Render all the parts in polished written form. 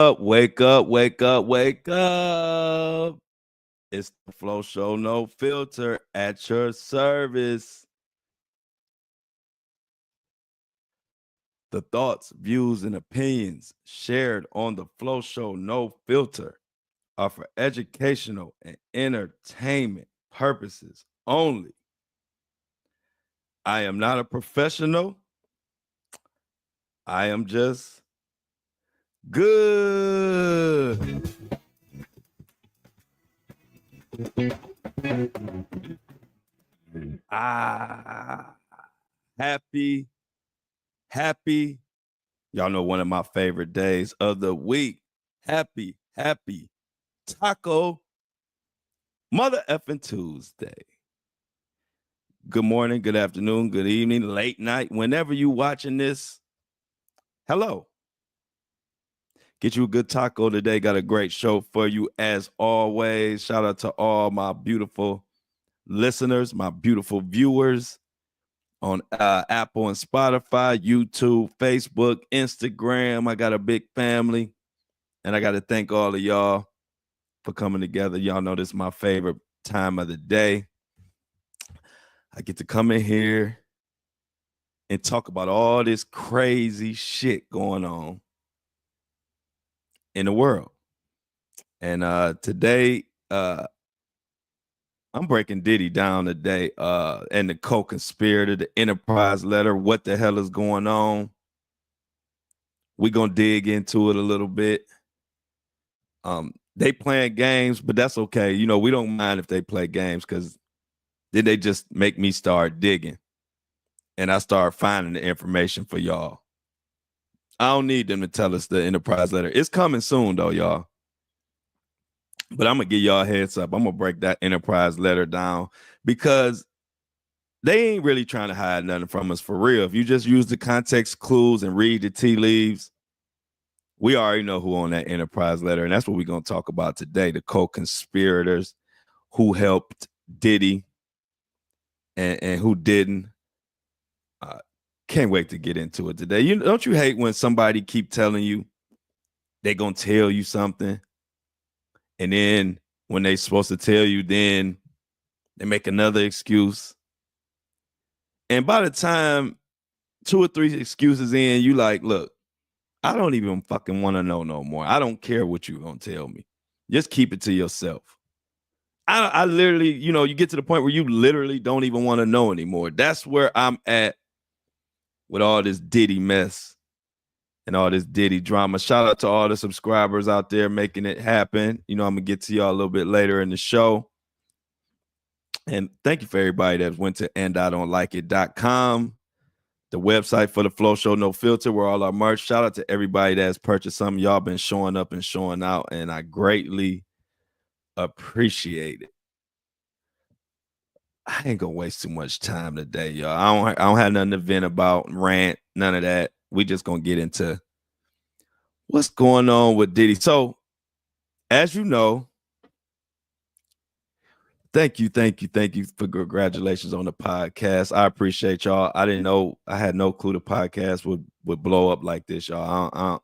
Wake up, wake up, wake up. It's the Flo Show No Filter at your service. The thoughts, views, and opinions shared on the Flo Show No Filter are for educational and entertainment purposes only. I am not a professional. I am just good. Ah, happy. Y'all know one of my favorite days of the week. Happy Taco Mother effing Tuesday. Good morning, good afternoon, good evening, late night, whenever you watching this. Hello. Get you a good taco today. Got a great show for you as always. Shout out to all my beautiful listeners, my beautiful viewers on Apple and Spotify, YouTube, Facebook, Instagram. I got a big family, and I got to thank all of y'all for coming together. Y'all know this is my favorite time of the day. I get to come in here and talk about all this crazy shit going on in the world. And today, I'm breaking Diddy down today, and the co-conspirator, the enterprise letter, what the hell is going on. We're going to dig into it a little bit. They playing games, but that's okay. You know, we don't mind if they play games because then they just make me start digging. And I start finding the information for y'all. I don't need them to tell us the enterprise letter. It's coming soon, though, y'all. But I'm going to give y'all a heads up. I'm going to break that enterprise letter down because they ain't really trying to hide nothing from us for real. If you just use the context clues and read the tea leaves, we already know who on that enterprise letter. And that's what we're going to talk about today, the co-conspirators who helped Diddy and who didn't. Can't wait to get into it today. Don't you hate when somebody keep telling you they're going to tell you something, and then when they supposed to tell you, then they make another excuse. And by the time 2 or 3 excuses in, you like, look, I don't even fucking want to know no more. I don't care what you're going to tell me. Just keep it to yourself. I literally, you get to the point where you literally don't even want to know anymore. That's where I'm at with all this Diddy mess and all this Diddy drama. Shout out to all the subscribers out there making it happen. I'm going to get to y'all a little bit later in the show. And thank you for everybody that went to and.onlikeit.com, the website for the Flo Show No Filter, where all our merch. Shout out to everybody that has purchased something. Y'all been showing up and showing out, and I greatly appreciate it. I ain't gonna waste too much time today, y'all. I don't have nothing to vent about, rant, none of that. We just gonna get into what's going on with Diddy. So, as you know, thank you for congratulations on the podcast. I appreciate y'all. I didn't know, I had no clue the podcast would blow up like this, y'all.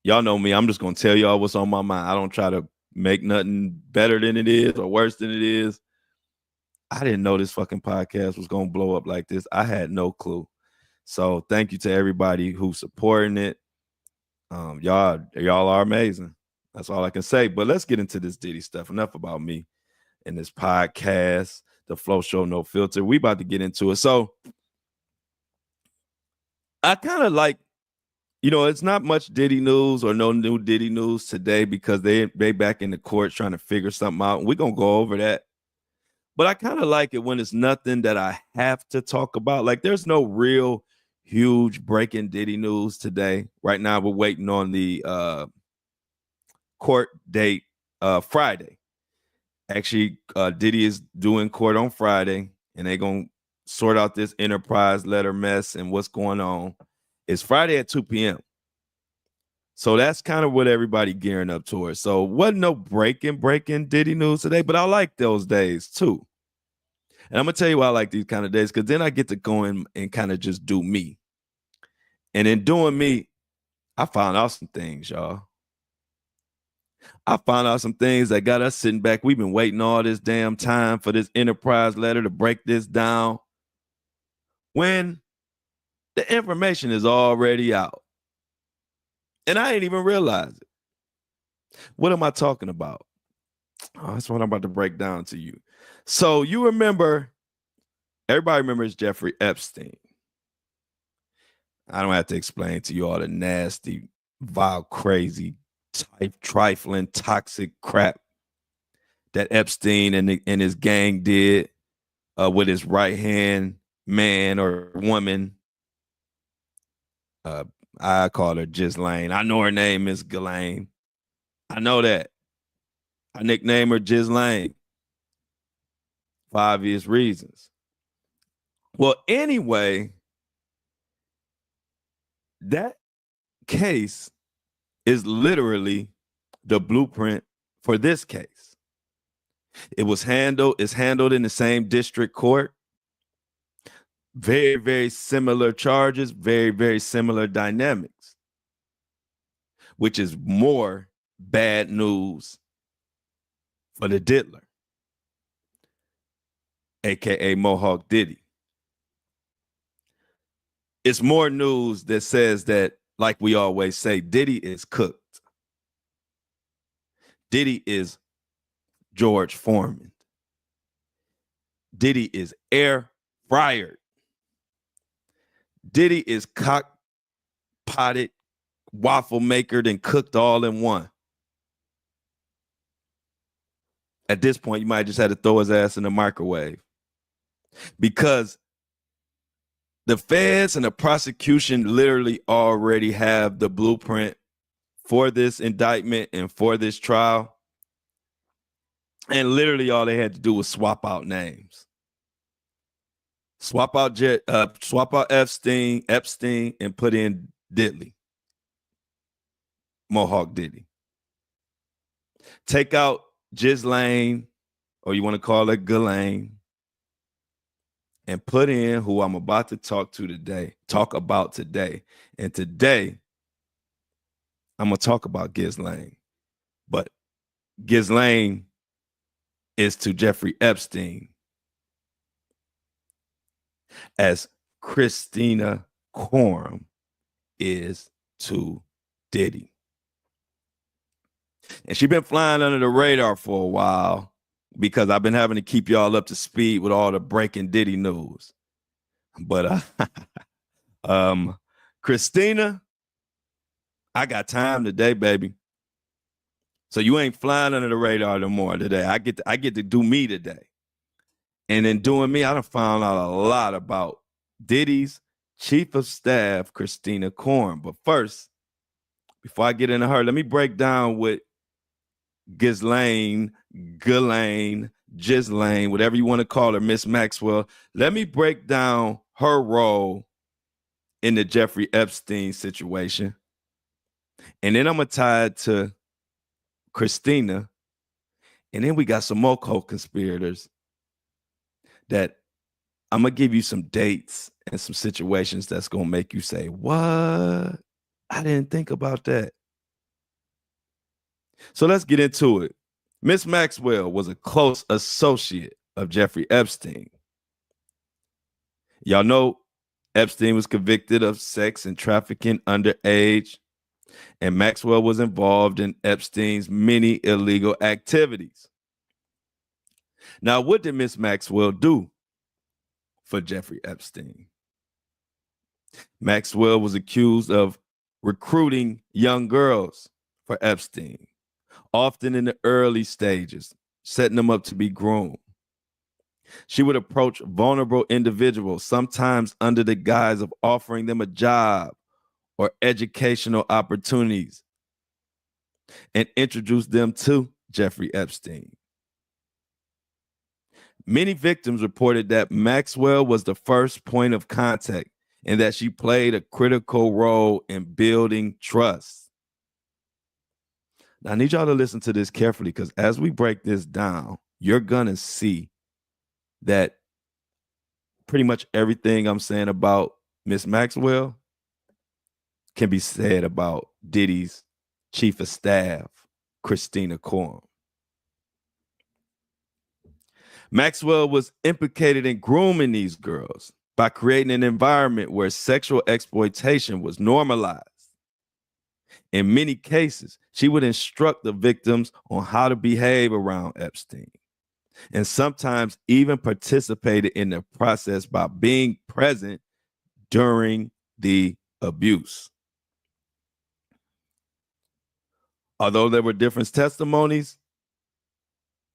Y'all know me. I'm just gonna tell y'all what's on my mind. I don't try to make nothing better than it is or worse than it is. I didn't know this fucking podcast was gonna blow up like this. I had no clue. So thank you to everybody who's supporting it. Y'all are amazing. That's all I can say. But let's get into this Diddy stuff. Enough about me and this podcast, the Flo Show No Filter. We about to get into it. So I kind of like, it's not much Diddy news or no new Diddy news today because they back in the court trying to figure something out. And we're gonna go over that. But I kind of like it when it's nothing that I have to talk about. Like there's no real huge breaking Diddy news today. Right now, we're waiting on the court date Friday. Actually, Diddy is doing court on Friday, and they're going to sort out this enterprise letter mess and what's going on. It's Friday at 2 p.m. So that's kind of what everybody gearing up towards. So wasn't no breaking Diddy news today, but I like those days too. And I'm going to tell you why I like these kind of days, because then I get to go in and kind of just do me. And in doing me, I found out some things, y'all. I found out some things that got us sitting back. We've been waiting all this damn time for this Enterprise letter to break this down, when the information is already out. And I ain't even realized it. What am I talking about? Oh, that's what I'm about to break down to you. So you remember, everybody remembers Jeffrey Epstein. I don't have to explain to you all the nasty, vile, crazy, trifling, toxic crap that Epstein and his gang did with his right-hand man or woman. I call her Ghislaine. I know her name is Ghislaine. I know that. I nickname her Ghislaine for obvious reasons. Well, anyway, that case is literally the blueprint for this case. It's handled in the same district court. Very, very similar charges, very, very similar dynamics, which is more bad news for the diddler, aka Mohawk Diddy. It's more news that says that, like we always say, Diddy is cooked. Diddy is George Foreman. Diddy is air fryered. Diddy is cock-potted, waffle makered, and cooked all in one. At this point, you might just have to throw his ass in the microwave, because the feds and the prosecution literally already have the blueprint for this indictment and for this trial. And literally all they had to do was swap out names. Swap out Epstein, and put in Diddley. Mohawk Diddy. Take out Ghislaine, or you want to call her Ghislaine, and put in who I'm about to talk about today. And today, I'm going to talk about Ghislaine. But Ghislaine is to Jeffrey Epstein as Kristina Khorram is to Diddy. And she's been flying under the radar for a while, because I've been having to keep y'all up to speed with all the breaking Diddy news. But Kristina, I got time today, baby. So you ain't flying under the radar no more today. I get to do me today. And in doing me, I done found out a lot about Diddy's chief of staff, Kristina Khorram. But first, before I get into her, let me break down what Ghislaine, whatever you want to call her, Miss Maxwell. Let me break down her role in the Jeffrey Epstein situation. And then I'm going to tie it to Kristina. And then we got some more co-conspirators that I'm going to give you some dates and some situations that's going to make you say, what? I didn't think about that. So let's get into it. Miss Maxwell was a close associate of Jeffrey Epstein. Y'all know Epstein was convicted of sex and trafficking underage, and Maxwell was involved in Epstein's many illegal activities. Now, what did Miss Maxwell do for Jeffrey Epstein? Maxwell was accused of recruiting young girls for Epstein, often in the early stages, setting them up to be groomed. She would approach vulnerable individuals, sometimes under the guise of offering them a job or educational opportunities, and introduce them to Jeffrey Epstein. Many victims reported that Maxwell was the first point of contact and that she played a critical role in building trust. Now, I need y'all to listen to this carefully, because as we break this down, you're going to see that pretty much everything I'm saying about Miss Maxwell can be said about Diddy's chief of staff, Kristina Khorram. Maxwell was implicated in grooming these girls by creating an environment where sexual exploitation was normalized. In many cases, she would instruct the victims on how to behave around Epstein, and sometimes even participated in the process by being present during the abuse. Although there were different testimonies,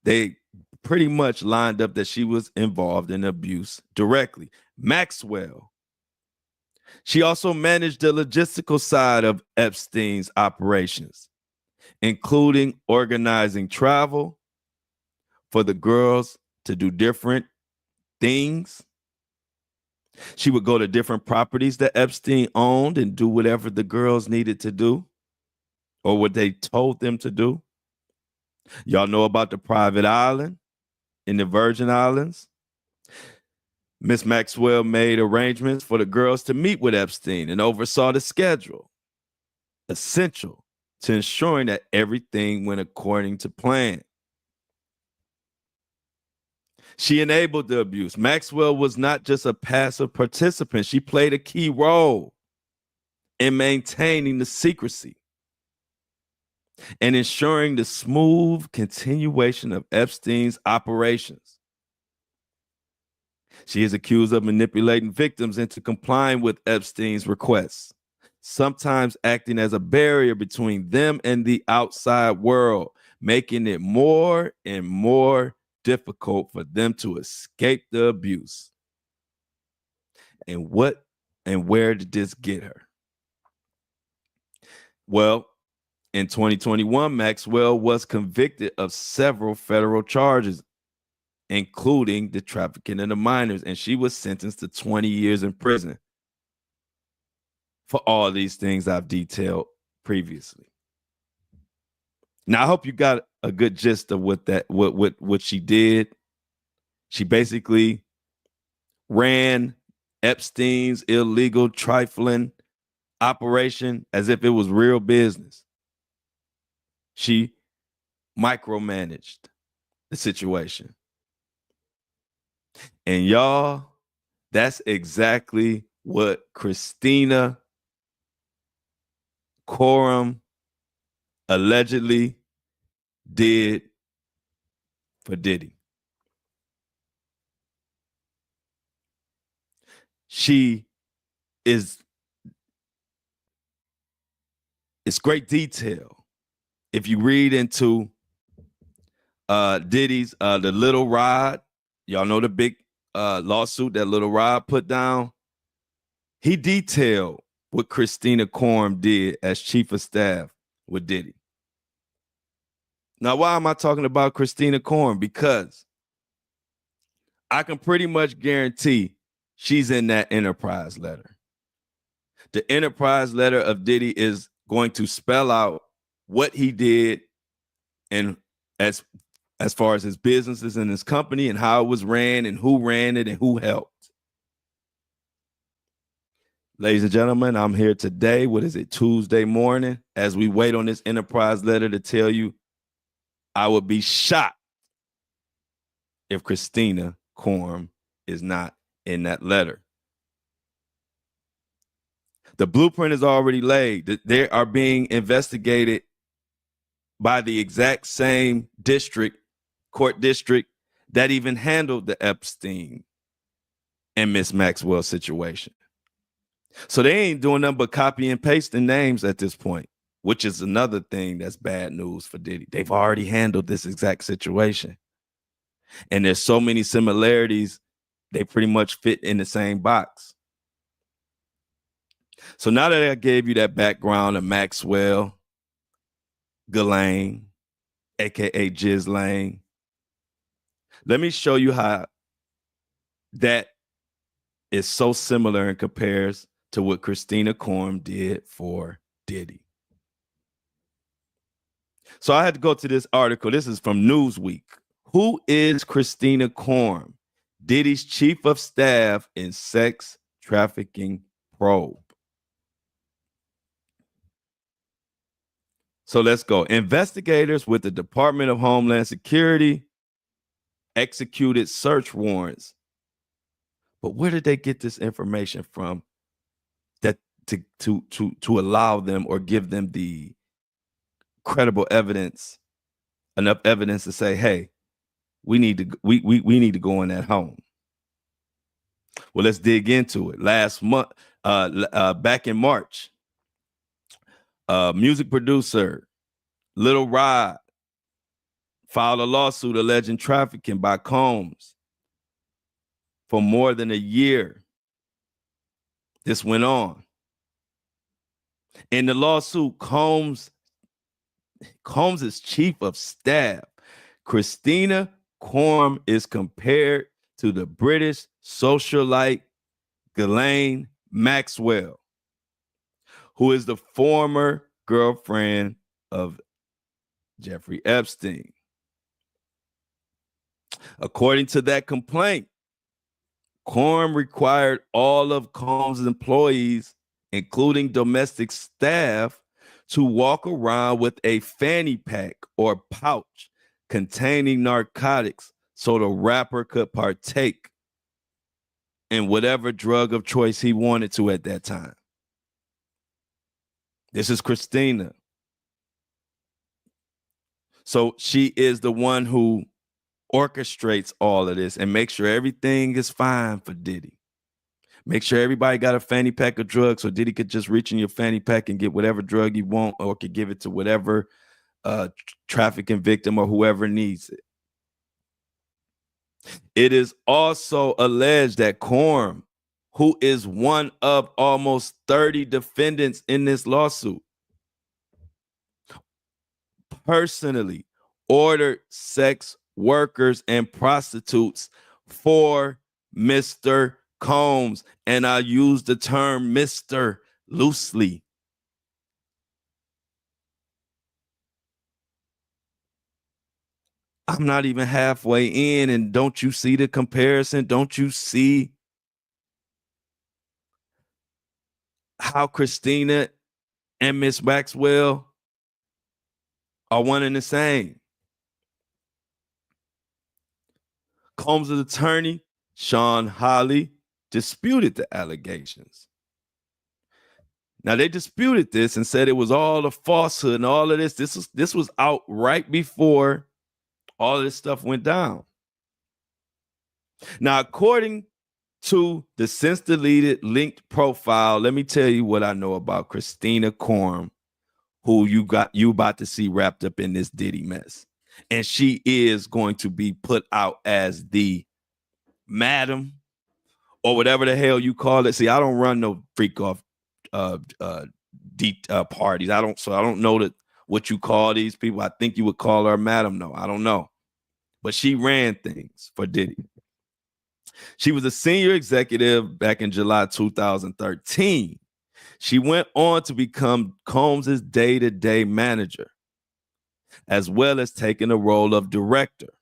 they pretty much lined up that she was involved in abuse directly. Maxwell, she also managed the logistical side of Epstein's operations, including organizing travel for the girls to do different things. She would go to different properties that Epstein owned and do whatever the girls needed to do or what they told them to do. Y'all know about the private island in the Virgin Islands. Miss Maxwell made arrangements for the girls to meet with Epstein and oversaw the schedule, essential to ensuring that everything went according to plan. She enabled the abuse. Maxwell was not just a passive participant. She played a key role in maintaining the secrecy and ensuring the smooth continuation of Epstein's operations. She is accused of manipulating victims into complying with Epstein's requests, sometimes acting as a barrier between them and the outside world, making it more and more difficult for them to escape the abuse. And where did this get her? Well, in 2021, Maxwell was convicted of several federal charges, including the trafficking of the minors, and she was sentenced to 20 years in prison for all these things I've detailed previously. Now, I hope you got a good gist of what she did. She basically ran Epstein's illegal trifling operation as if it was real business. She micromanaged the situation. And y'all, that's exactly what Kristina Khorram allegedly did for Diddy. It's great detail. If you read into Diddy's the Little Rod, y'all know the big lawsuit that Little Rod put down. He detailed what Kristina Khorram did as chief of staff with Diddy. Now, why am I talking about Kristina Khorram? Because I can pretty much guarantee she's in that enterprise letter. The enterprise letter of Diddy is going to spell out what he did and as far as his businesses and his company and how it was ran and who ran it and who helped. Ladies and gentlemen, I'm here today. What is it, Tuesday morning? As we wait on this enterprise letter to tell you, I would be shocked if Kristina Khorram is not in that letter. The blueprint is already laid. They are being investigated by the exact same court district that even handled the Epstein and Miss Maxwell situation. So they ain't doing nothing but copy and pasting names at this point, which is another thing that's bad news for Diddy. They've already handled this exact situation. And there's so many similarities, they pretty much fit in the same box. So now that I gave you that background of Maxwell, Ghislaine, aka Ghislaine, let me show you how that is so similar and compares to what Kristina Khorram did for Diddy. So I had to go to this article. This is from Newsweek. Who is Kristina Khorram, Diddy's chief of staff in sex trafficking probe? So let's go. Investigators with the Department of Homeland Security executed search warrants. But where did they get this information from that to allow them or give them the credible evidence, enough evidence to say, hey, we need to go in that home? Well, let's dig into it. Last month, back in March, music producer Lil Rod filed a lawsuit alleging trafficking by Combs for more than a year. This went on. In the lawsuit, Combs' chief of staff, Kristina Khorram, is compared to the British socialite Ghislaine Maxwell, who is the former girlfriend of Jeffrey Epstein. According to that complaint, Khorram required all of Combs' employees, including domestic staff, to walk around with a fanny pack or pouch containing narcotics so the rapper could partake in whatever drug of choice he wanted to at that time. This is Kristina. So she is the one who orchestrates all of this and makes sure everything is fine for Diddy. Make sure everybody got a fanny pack of drugs so Diddy could just reach in your fanny pack and get whatever drug you want, or could give it to whatever trafficking victim or whoever needs it. It is also alleged that Khorram, who is one of almost 30 defendants in this lawsuit, personally ordered sex workers and prostitutes for Mr. Combs. And I use the term Mr. loosely. I'm not even halfway in, and don't you see the comparison? Don't you see how Kristina and Miss Maxwell are one and the same? Combs' attorney, Sean Hawley, disputed the allegations. Now, they disputed this and said it was all a falsehood and all of this. This was out right before all of this stuff went down. Now, according to the since deleted linked profile, let me tell you what I know about Kristina Khorram, who you about to see wrapped up in this Diddy mess. And she is going to be put out as the madam or whatever the hell you call it. See, I don't run no freak off parties. I don't know what you call these people. I think you would call her madam. No, I don't know. But she ran things for Diddy. She was a senior executive back in July 2013. She went on to become Combs' day-to-day manager, as well as taking the role of director.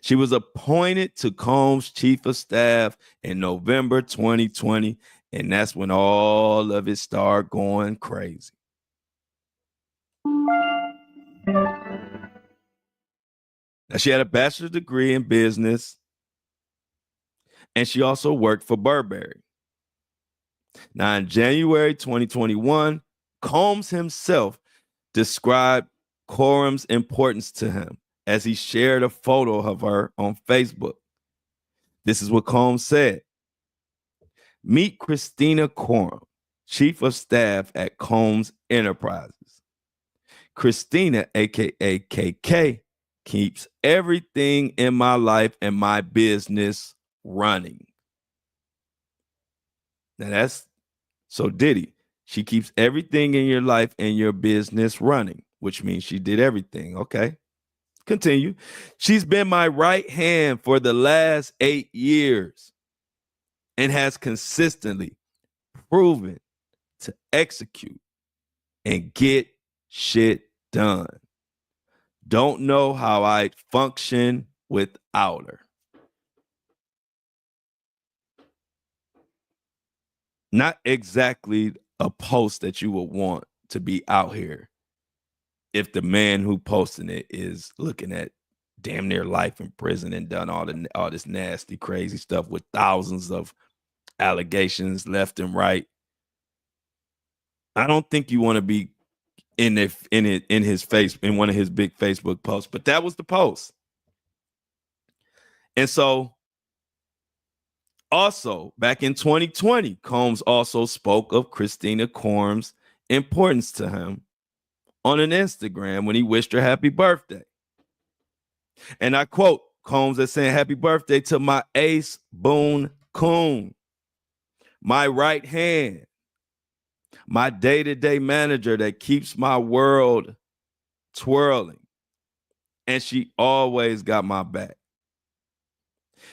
She was appointed to Combs' chief of staff in November 2020, and that's when all of it started going crazy. Now, she had a bachelor's degree in business, and she also worked for Burberry. Now, in January 2021, Combs himself described Khorram's importance to him as he shared a photo of her on Facebook. This is what Combs said. Meet Kristina Khorram, chief of staff at Combs Enterprises. Kristina, aka KK, keeps everything in my life and my business running. Now that's so Diddy. She keeps everything in your life and your business running, which means she did everything. Okay. Continue. She's been my right hand for the last 8 years and has consistently proven to execute and get shit done. Don't know how I'd function without her. Not exactly a post that you would want to be out here if the man who posting it is looking at damn near life in prison and done all this nasty, crazy stuff with thousands of allegations left and right. I don't think you want to be in his face in one of his big Facebook posts, but that was the post. And so also back in 2020, Combs also spoke of Kristina Khorram's importance to him on an Instagram when he wished her happy birthday. And I quote Combs as saying, "Happy birthday to my ace boon coon, my right hand, my day-to-day manager that keeps my world twirling. And she always got my back.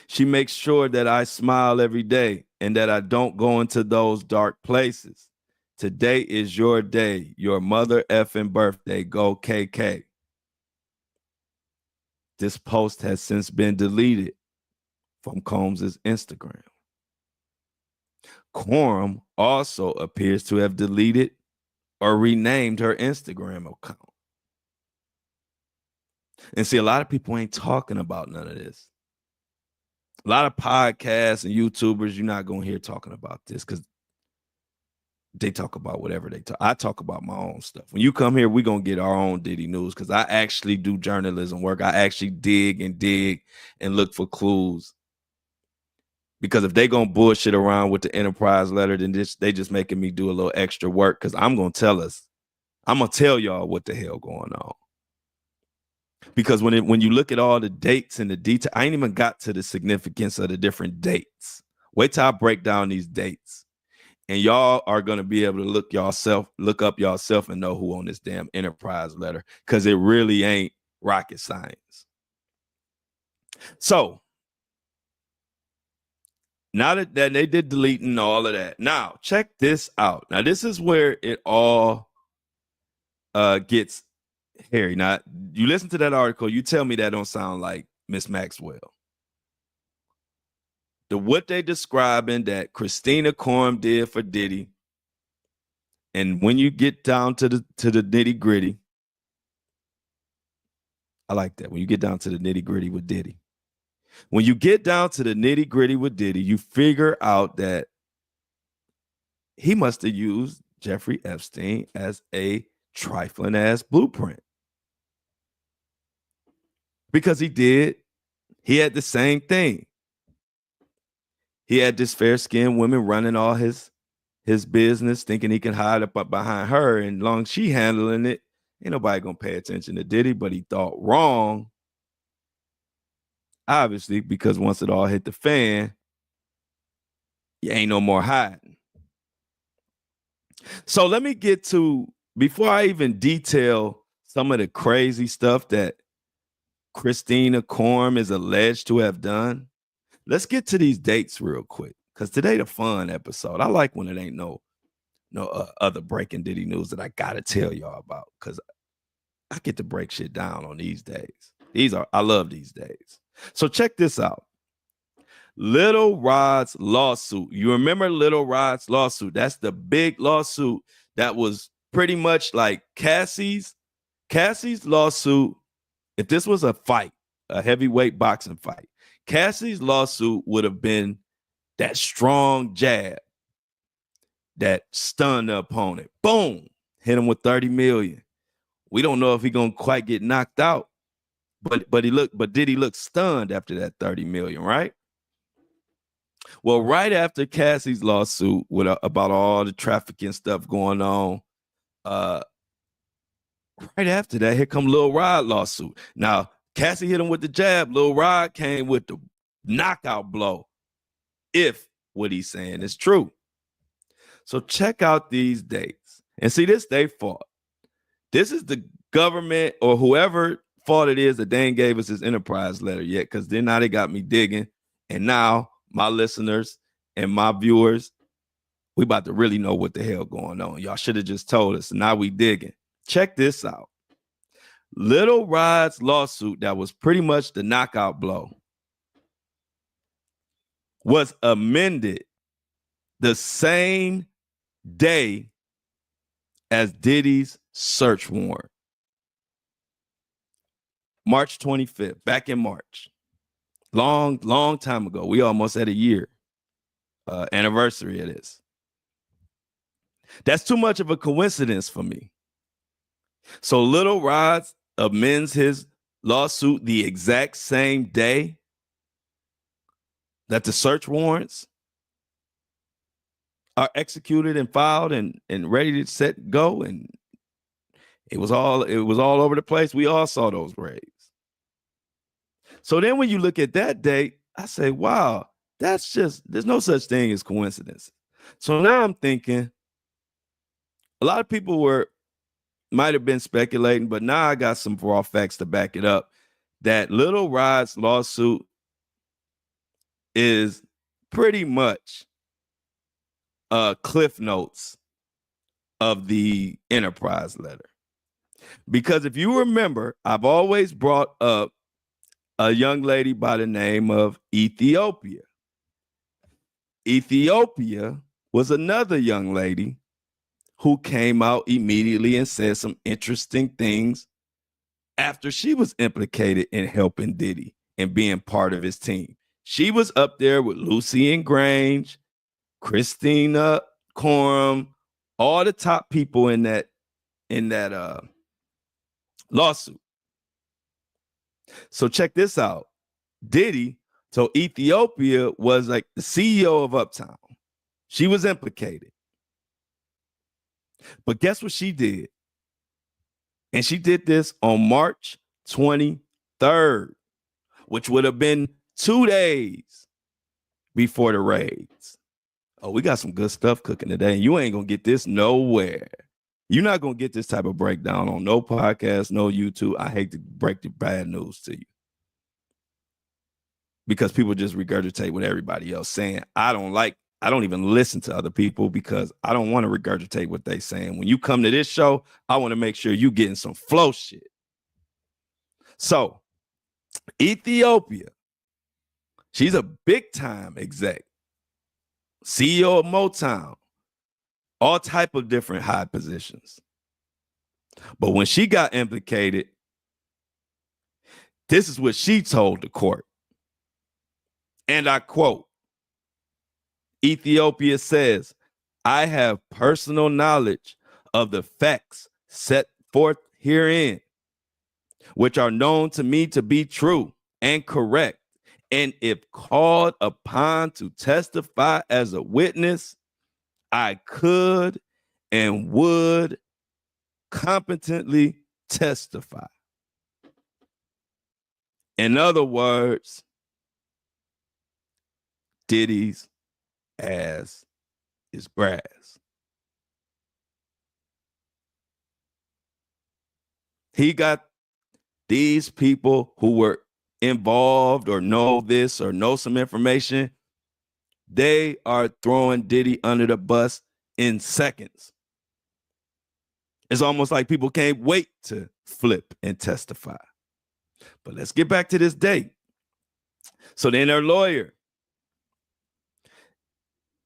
She makes sure that I smile every day and that I don't go into those dark places. Today is your day, your mother effing birthday. Go KK." This post has since been deleted from Combs' Instagram. Khorram also appears to have deleted or renamed her Instagram account. And see, a lot of people ain't talking about none of this. A lot of podcasts and YouTubers, you're not going to hear talking about this because they talk about whatever they talk. I talk about my own stuff. When you come here, we're going to get our own Diddy news because I actually do journalism work. I actually dig and look for clues. Because if they going to bullshit around with the Enterprise letter, then they just making me do a little extra work because I'm going to tell y'all what the hell going on. Because when you look at all the dates and the detail, I ain't even got to the significance of the different dates. Wait till I break down these dates. And y'all are going to be able to look up yourself and know who on this damn Enterprise letter, because it really ain't rocket science. So now that they did deleting all of that, now check this out. Now this is where it all gets hairy. Now you listen to that article, you tell me that don't sound like Miss Maxwell. What they describing that Kristina Khorram did for Diddy, and when you get down to the nitty gritty, I like that. When you get down to the nitty gritty with Diddy, when you get down to the nitty gritty with Diddy, you figure out that he must have used Jeffrey Epstein as a trifling ass blueprint, because he did. He had the same thing. He had this fair-skinned woman running all his business, thinking he can hide up behind her, and long as she handling it, ain't nobody gonna pay attention to Diddy. But he thought wrong, obviously, because once it all hit the fan, you ain't no more hiding. So let me get to, before I even detail some of the crazy stuff that Kristina Khorram is alleged to have done, let's get to these dates real quick, because today the fun episode. I like when it ain't no other breaking Diddy news that I gotta tell y'all about, because I get to break shit down on these days. I love these days. So check this out. Lil Rod's lawsuit. You remember Lil Rod's lawsuit? That's the big lawsuit that was pretty much like Cassie's lawsuit. If this was a fight, a heavyweight boxing fight, Cassie's lawsuit would have been that strong jab that stunned the opponent. Boom, hit him with 30 million. We don't know if he's gonna quite get knocked out, but Diddy look stunned after that 30 million, right? Well, right after Cassie's lawsuit about all the trafficking stuff going on, right after that, here come Lil Rod lawsuit. Now, Cassie hit him with the jab. Lil Rod came with the knockout blow, if what he's saying is true. So check out these dates. And see, this they fought. This is the government or whoever fault it is that they ain't gave us his Enterprise letter yet, because then now they got me digging. And now my listeners and my viewers, we about to really know what the hell going on. Y'all should have just told us. Now we digging. Check this out. Lil Rod's lawsuit, that was pretty much the knockout blow, was amended the same day as Diddy's search warrant. March 25th, back in March. Long time ago. We almost had a year anniversary of this. That's too much of a coincidence for me. So Little Rod amends his lawsuit the exact same day that the search warrants are executed and filed and ready to set go. And it was all over the place. We all saw those raids. So then when you look at that date, I say, wow, there's no such thing as coincidence. So now I'm thinking a lot of people might have been speculating, but now I got some raw facts to back it up that Little Rod's lawsuit is pretty much cliff notes of the Enterprise letter. Because if you remember, I've always brought up a young lady by the name of Ethiopia. Ethiopia was another young lady who came out immediately and said some interesting things after she was implicated in helping Diddy and being part of his team. She was up there with Lucy and Grange, Kristina Khorram, all the top people in that lawsuit. So check this out. Diddy, so Ethiopia was like the CEO of Uptown. She was implicated. But guess what she did? And she did this on March 23rd, which would have been 2 days before the raids. Oh, we got some good stuff cooking today. And you ain't going to get this nowhere. You're not going to get this type of breakdown on no podcast, no YouTube. I hate to break the bad news to you, because people just regurgitate what everybody else saying. I don't even listen to other people because I don't want to regurgitate what they saying. When you come to this show, I want to make sure you getting some flow shit. So Ethiopia, she's a big time exec, CEO of Motown, all type of different high positions. But when she got implicated, this is what she told the court. And I quote, Ethiopia says, I have personal knowledge of the facts set forth herein, which are known to me to be true and correct. And if called upon to testify as a witness, I could and would competently testify. In other words, Diddy's ass is brass. He got these people who were involved or know this or know some information. They are throwing Diddy under the bus in seconds. It's almost like people can't wait to flip and testify. But let's get back to this date. So then their lawyer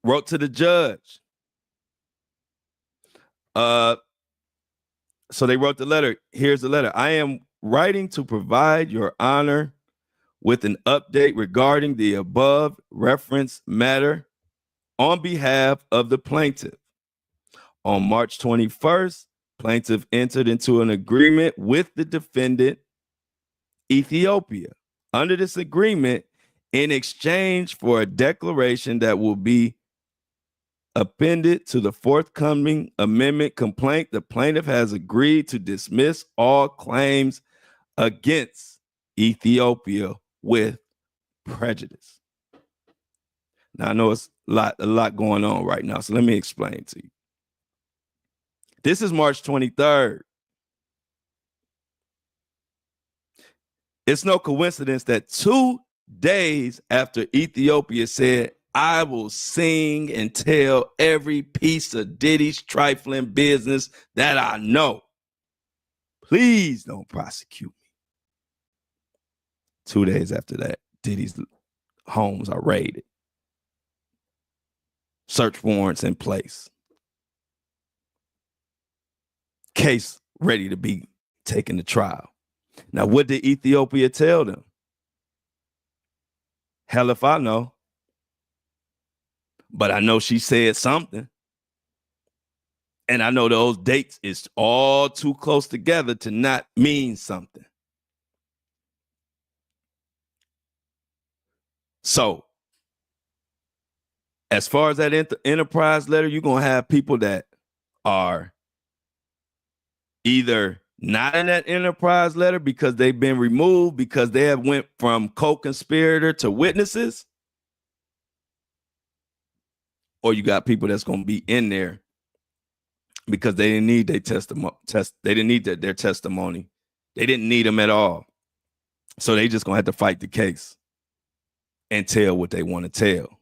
wrote to the judge. So they wrote the letter. Here's the letter. I am writing to provide your honor with an update regarding the above referenced matter on behalf of the plaintiff. On March 21st, plaintiff entered into an agreement with the defendant, Ethiopia. Under this agreement, in exchange for a declaration that will be appended to the forthcoming amendment complaint, the plaintiff has agreed to dismiss all claims against Ethiopia with prejudice. Now, I know it's a lot going on right now, so let me explain to you. This is March 23rd. It's no coincidence that 2 days after Ethiopia said, I will sing and tell every piece of Diddy's trifling business that I know. Please don't prosecute me. 2 days after that, Diddy's homes are raided. Search warrants in place. Case ready to be taken to trial. Now, what did Ethiopia tell them? Hell if I know. But I know she said something. And I know those dates is all too close together to not mean something. So, as far as that enterprise letter, you're going to have people that are either not in that enterprise letter because they've been removed because they have went from co-conspirator to witnesses, or you got people that's going to be in there because they didn't need their testimony. They didn't need their testimony. They didn't need them at all. So they just going to have to fight the case and tell what they want to tell.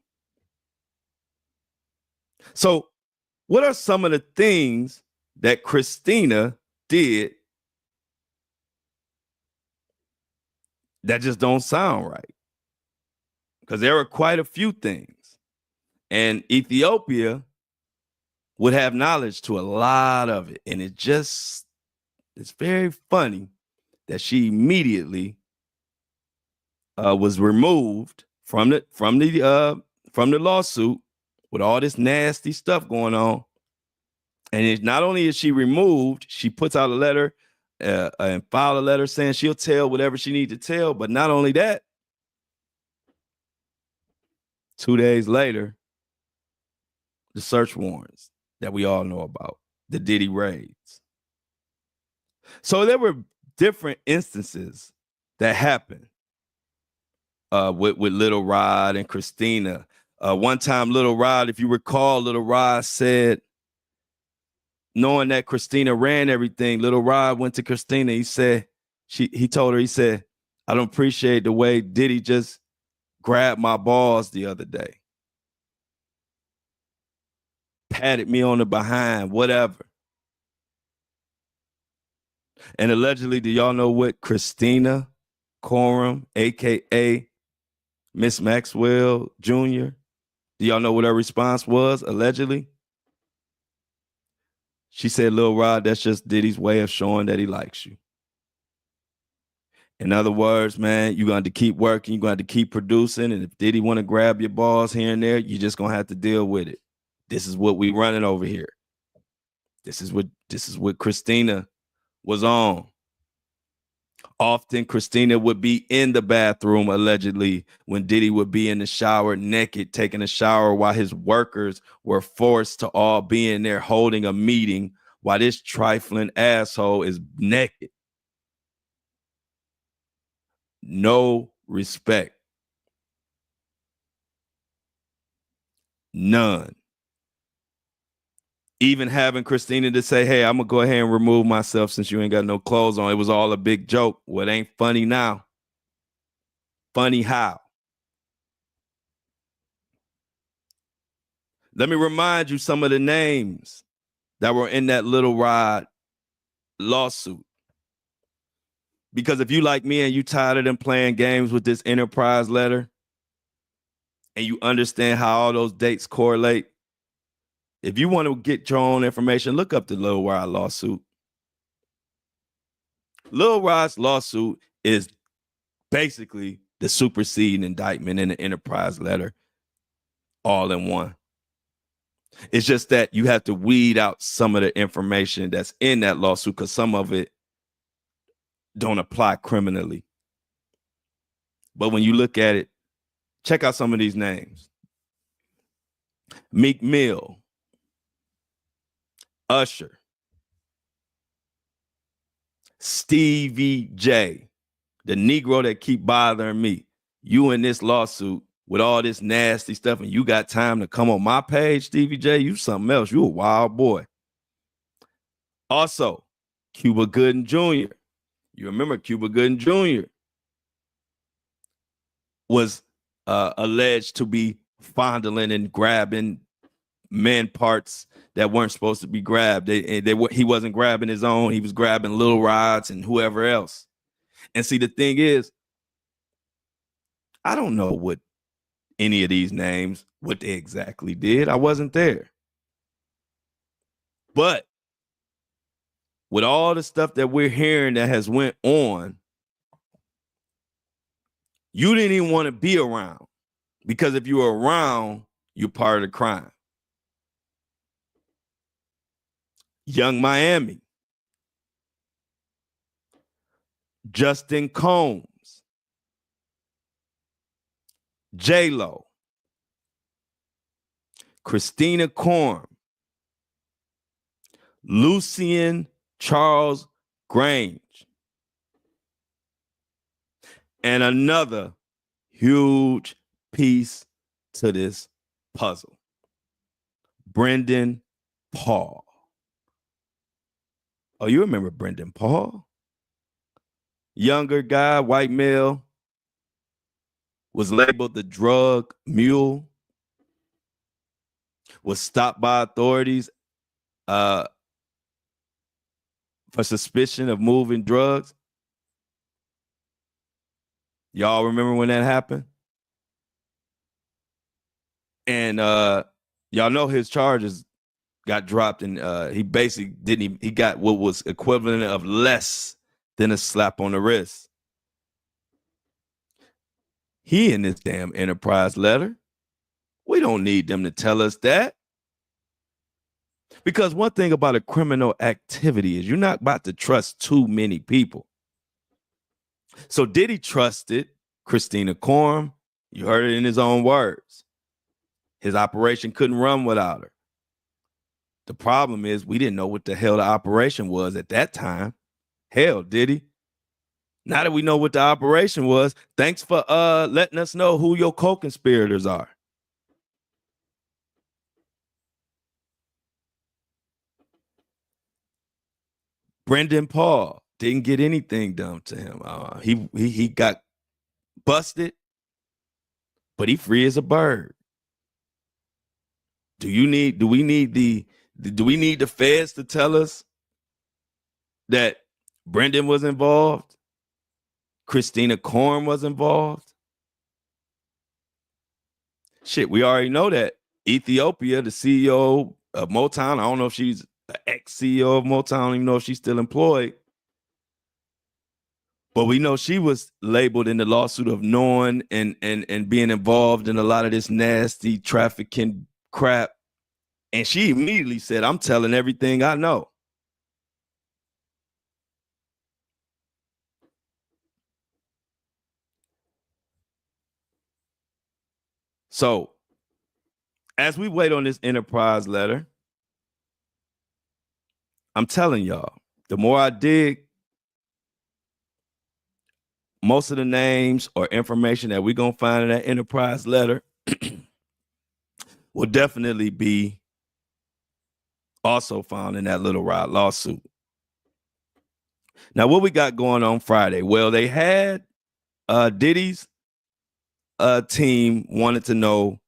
So what are some of the things that Kristina did that just don't sound right? Because there are quite a few things. And Ethiopia would have knowledge to a lot of it. And it's very funny that she immediately was removed from the lawsuit with all this nasty stuff going on. And not only is she removed, she puts out a letter and filed a letter saying she'll tell whatever she needs to tell. But not only that, 2 days later, the search warrants that we all know about, the Diddy raids. So there were different instances that happened with Little Rod and Kristina. One time, Little Rod, if you recall, Little Rod said, knowing that Kristina ran everything, Little Rod went to Kristina. He said, he told her, he said, I don't appreciate the way Diddy just grabbed my balls the other day. Patted me on the behind, whatever. And allegedly, do y'all know what Kristina Khorram, a.k.a. Miss Maxwell Jr., do y'all know what her response was, allegedly? She said, Lil Rod, that's just Diddy's way of showing that he likes you. In other words, man, you're going to keep working, you're going to keep producing, and if Diddy want to grab your balls here and there, you're just going to have to deal with it. This is what we running over here. This is what Kristina was on. Often Kristina would be in the bathroom, allegedly, when Diddy would be in the shower naked, taking a shower while his workers were forced to all be in there holding a meeting while this trifling asshole is naked. No respect. None. Even having Kristina to say, hey, I'm going to go ahead and remove myself since you ain't got no clothes on. It was all a big joke. Well, it ain't funny now. Funny how? Let me remind you some of the names that were in that Little Rod lawsuit. Because if you like me and you tired of them playing games with this enterprise letter and you understand how all those dates correlate, if you want to get your own information, look up the Lil Rod lawsuit. Lil Rod's lawsuit is basically the superseding indictment in the enterprise letter all in one. It's just that you have to weed out some of the information that's in that lawsuit because some of it don't apply criminally. But when you look at it, check out some of these names. Meek Mill, Usher, Stevie J, the Negro that keep bothering me. You in this lawsuit with all this nasty stuff and you got time to come on my page, Stevie J, you something else. You a wild boy. Also, Cuba Gooding Jr. You remember Cuba Gooding Jr. was alleged to be fondling and grabbing men parts that weren't supposed to be grabbed. He wasn't grabbing his own. He was grabbing Lil Rod's and whoever else. And see, the thing is, I don't know what any of these names, what they exactly did. I wasn't there. But with all the stuff that we're hearing that has went on You didn't even want to be around, because if you were around, you're part of the crime. Young Miami, Justin Combs, J-Lo, Kristina Khorram, Lucien Charles Grange, and another huge piece to this puzzle, Brendan Paul. Oh, you remember Brendan Paul? Younger guy, white male, was labeled the drug mule, was stopped by authorities for suspicion of moving drugs. Y'all remember when that happened? And y'all know his charges got dropped, and he basically he got what was equivalent of less than a slap on the wrist. He in this damn Enterprise letter. We don't need them to tell us that. Because one thing about a criminal activity is you're not about to trust too many people. So Diddy trusted Kristina Khorram. You heard it in his own words. His operation couldn't run without her. The problem is we didn't know what the hell the operation was at that time. Hell, Diddy. Now that we know what the operation was, thanks for letting us know who your co-conspirators are. Brendan Paul didn't get anything done to him. He got busted, but he free as a bird. Do we need the feds to tell us that Brendan was involved? Kristina Khorram was involved? Shit, we already know that Ethiopia, the CEO of Motown, I don't know if she's the ex-CEO of Motown, I don't even know if she's still employed, but we know she was labeled in the lawsuit of knowing and being involved in a lot of this nasty trafficking crap. And she immediately said, I'm telling everything I know. So as we wait on this Enterprise letter, I'm telling y'all, the more I dig, most of the names or information that we're going to find in that Enterprise letter will definitely be also found in that Little Rod lawsuit. Now, what we got going on Friday? Well, they had Diddy's team wanted to know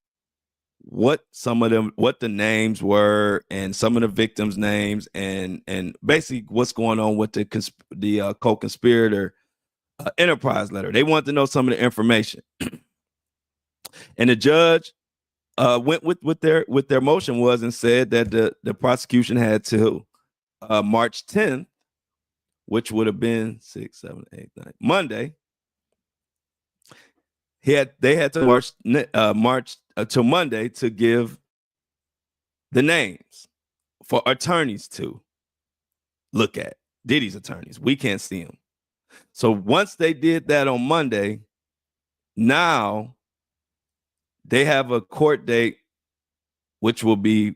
what the names were and some of the victims' names and basically what's going on with the co-conspirator Enterprise letter. They wanted to know some of the information. And the judge went with their motion was and said that the prosecution had till March 10th, which would have been 6, 7, 8, 9, Monday. They had to March till Monday to give the names for attorneys to look at. Diddy's attorneys. We can't see them. So once they did that on Monday, now they have a court date, which will be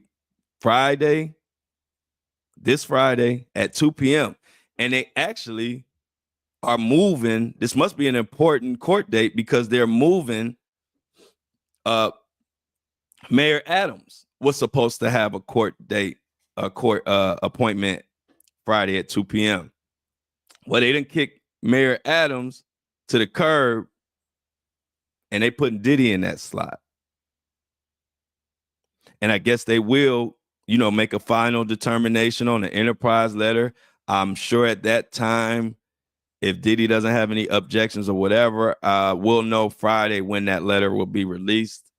this Friday at 2 p.m. And they actually are moving. This must be an important court date because they're moving. Mayor Adams was supposed to have a court appointment Friday at 2 p.m. Well, they didn't kick Mayor Adams to the curb, and they put Diddy in that slot. And I guess they will, make a final determination on the Enterprise letter. I'm sure at that time, if Diddy doesn't have any objections or whatever, we'll know Friday when that letter will be released.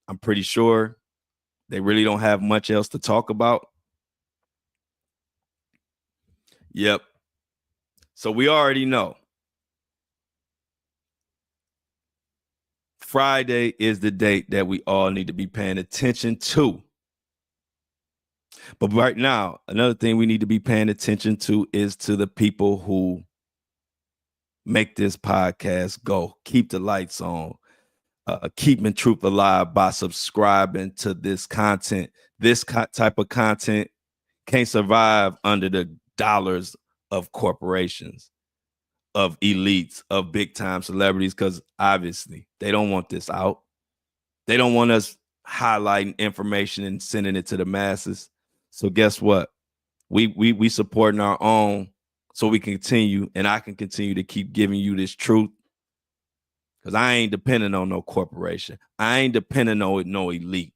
I'm pretty sure they really don't have much else to talk about. Yep. So we already know. Friday is the date that we all need to be paying attention to. But right now, another thing we need to be paying attention to is to the people who make this podcast go. Keep the lights on. Keeping truth alive by subscribing to this content. This type of content can't survive under the dollars of corporations, of elites, of big time celebrities, because obviously they don't want this out. They don't want us highlighting information and sending it to the masses. So guess what? We supporting our own so we can continue, and I can continue to keep giving you this truth. Because I ain't depending on no corporation. I ain't depending on no elite.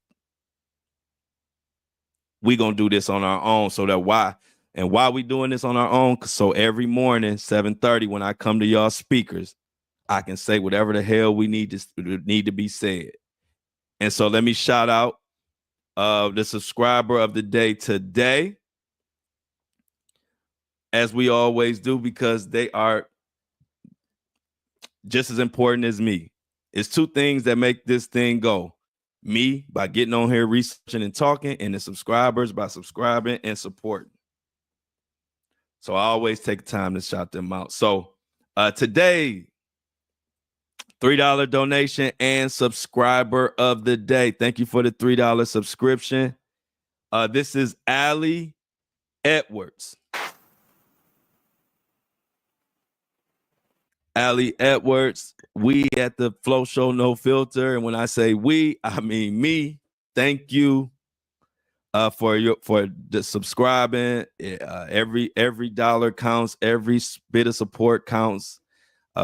We gonna do this on our own. So that why we doing this on our own? So every morning, 7:30, when I come to y'all speakers, I can say whatever the hell we need to be said. And so let me shout out the subscriber of the day today, as we always do, because they are just as important as me. It's two things that make this thing go. Me, by getting on here, researching and talking, and the subscribers by subscribing and supporting. So I always take time to shout them out. So today, $3 donation and subscriber of the day. Thank you for the $3 subscription. This is Allie Edwards. Allie Edwards, we at the Flo Show No Filter, and when I say we, I mean me. Thank you for the subscribing. Every dollar counts. Every bit of support counts.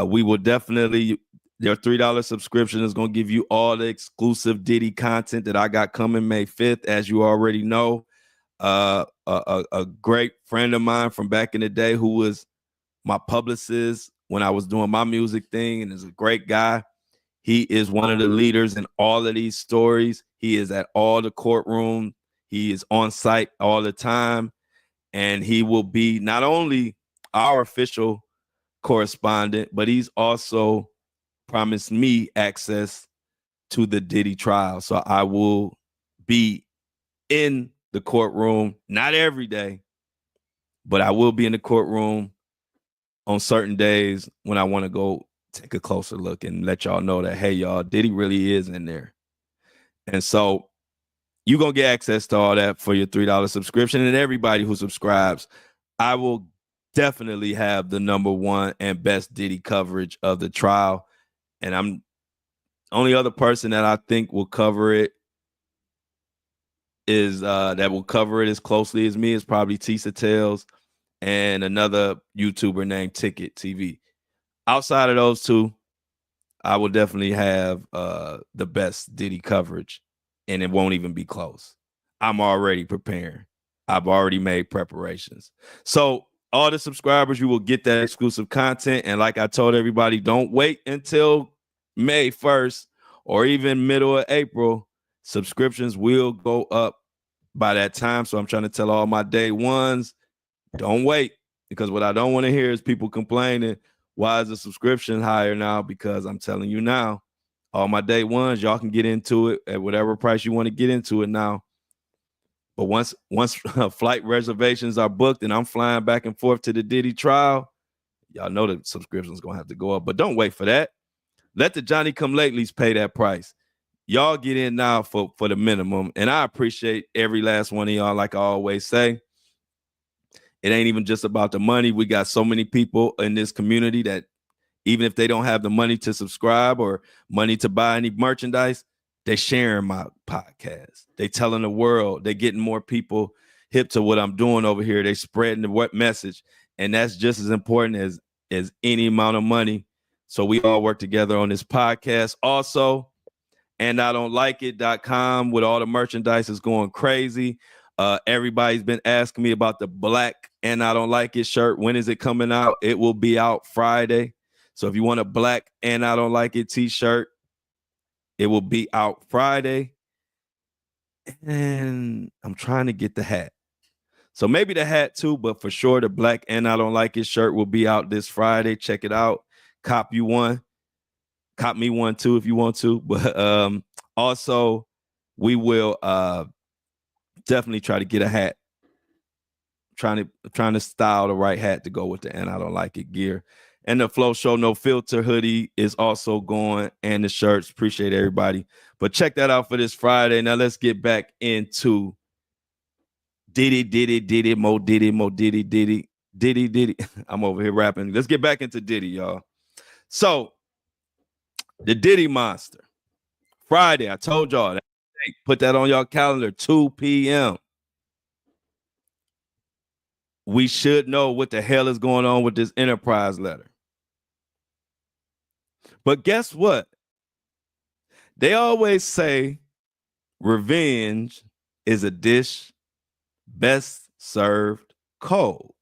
We will definitely. Your $3 subscription is going to give you all the exclusive Diddy content that I got coming May 5th, as you already know. A great friend of mine from back in the day who was my publicist when I was doing my music thing, and is a great guy. He is one of the leaders in all of these stories. He is at all the courtroom. He is on site all the time, and he will be not only our official correspondent, but he's also promised me access to the Diddy trial. So I will be in the courtroom, not every day, but I will be in the courtroom on certain days when I want to go take a closer look and let y'all know that, hey, y'all, Diddy really is in there. And so you're going to get access to all that for your $3 subscription. And everybody who subscribes, I will definitely have the #1 and best Diddy coverage of the trial. And I'm only other person that I think will cover it is that will cover it as closely as me is probably Tisa Tales and another YouTuber named Ticket TV. Outside of those two, I will definitely have the best Diddy coverage, and it won't even be close. I'm already preparing. I've already made preparations. So all the subscribers, you will get that exclusive content. And like I told everybody, don't wait until May 1st or even middle of April. Subscriptions will go up by that time. So I'm trying to tell all my day ones, don't wait, because what I don't want to hear is people complaining, why is the subscription higher now? Because I'm telling you now, all my day ones, y'all can get into it at whatever price you want to get into it now. But once flight reservations are booked and I'm flying back and forth to the Diddy trial, y'all know the subscription is going to have to go up. But don't wait for that. Let the Johnny Come Latelys pay that price. Y'all get in now for the minimum. And I appreciate every last one of y'all, like I always say. It ain't even just about the money. We got so many people in this community that even if they don't have the money to subscribe or money to buy any merchandise, they sharing my podcast. They telling the world. They getting more people hip to what I'm doing over here. They spreading the message. And that's just as important as any amount of money. So we all work together on this podcast. Also, andidon'tLikeIt.com with all the merchandise is going crazy. Everybody's been asking me about the black And I Don't Like It shirt. When is it coming out? It will be out Friday. So if you want a black And I Don't Like It t-shirt, it will be out Friday. And I'm trying to get the hat. So maybe the hat too, but for sure the black And I Don't Like It shirt will be out this Friday. Check it out. Cop you one. Cop me one too if you want to. But also, we will definitely try to get a hat. Trying to style the right hat to go with the And I Don't Like It gear. And the Flo Show No Filter hoodie is also going, and the shirts. Appreciate everybody. But check that out for this Friday. Now let's get back into Diddy, Mo Diddy. I'm over here rapping. Let's get back into Diddy, y'all. So, the Diddy Monster. Friday, I told y'all that. Put that on y'all calendar, 2 p.m. We should know what the hell is going on with this Enterprise letter. But guess what? They always say revenge is a dish best served cold.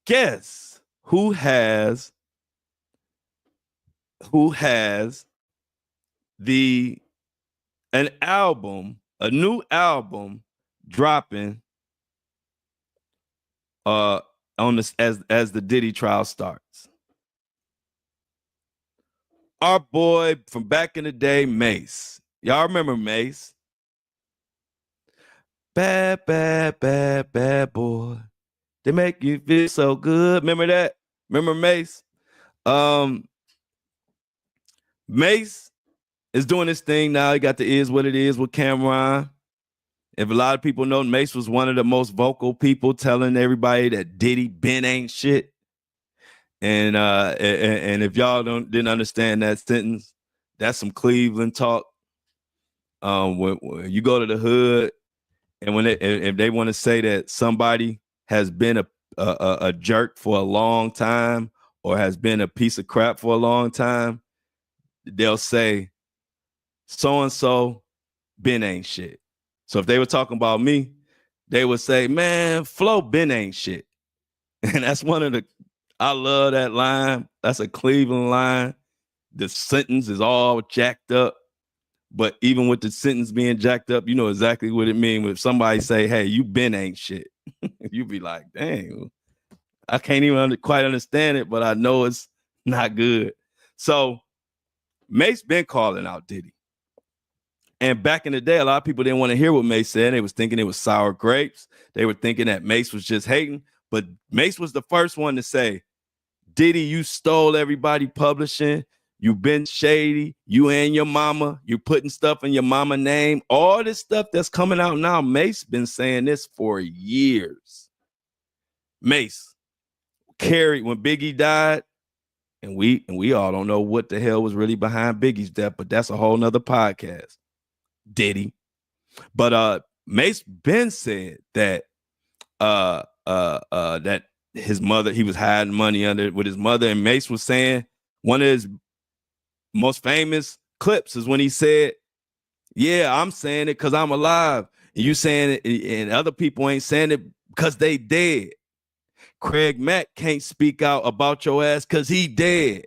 Guess who has a new album dropping on this as the Diddy trial starts? Our boy from back in the day, Mace. Y'all remember Mace? Bad boy. They make you feel so good. Remember that? Remember Mace? Mace is doing this thing now. He got the Is What It Is with Cameron. If a lot of people know, Mace was one of the most vocal people telling everybody that Diddy been ain't shit. And if y'all didn't understand that sentence, that's some Cleveland talk. When you go to the hood, and if they want to say that somebody has been a jerk for a long time or has been a piece of crap for a long time, they'll say so and so been ain't shit. So if they were talking about me, they would say, man, Flo been ain't shit. And that's I love that line. That's a Cleveland line. The sentence is all jacked up. But even with the sentence being jacked up, you know exactly what it means. If somebody say, hey, you been ain't shit, you be like, dang, I can't even quite understand it, but I know it's not good. So Mace been calling out Diddy. And back in the day, a lot of people didn't want to hear what Mace said. They was thinking it was sour grapes. They were thinking that Mace was just hating. But Mace was the first one to say, Diddy, you stole everybody publishing. You been shady. You and your mama. You putting stuff in your mama name. All this stuff that's coming out now, Mace been saying this for years. Mace carried when Biggie died, and we all don't know what the hell was really behind Biggie's death, but that's a whole nother podcast. Diddy. But Mace been said that that his mother, he was hiding money with his mother, and Mace was saying one of his most famous clips is when he said, yeah, I'm saying it because I'm alive, and you saying it, and other people ain't saying it because they dead. Craig Mack can't speak out about your ass because he dead.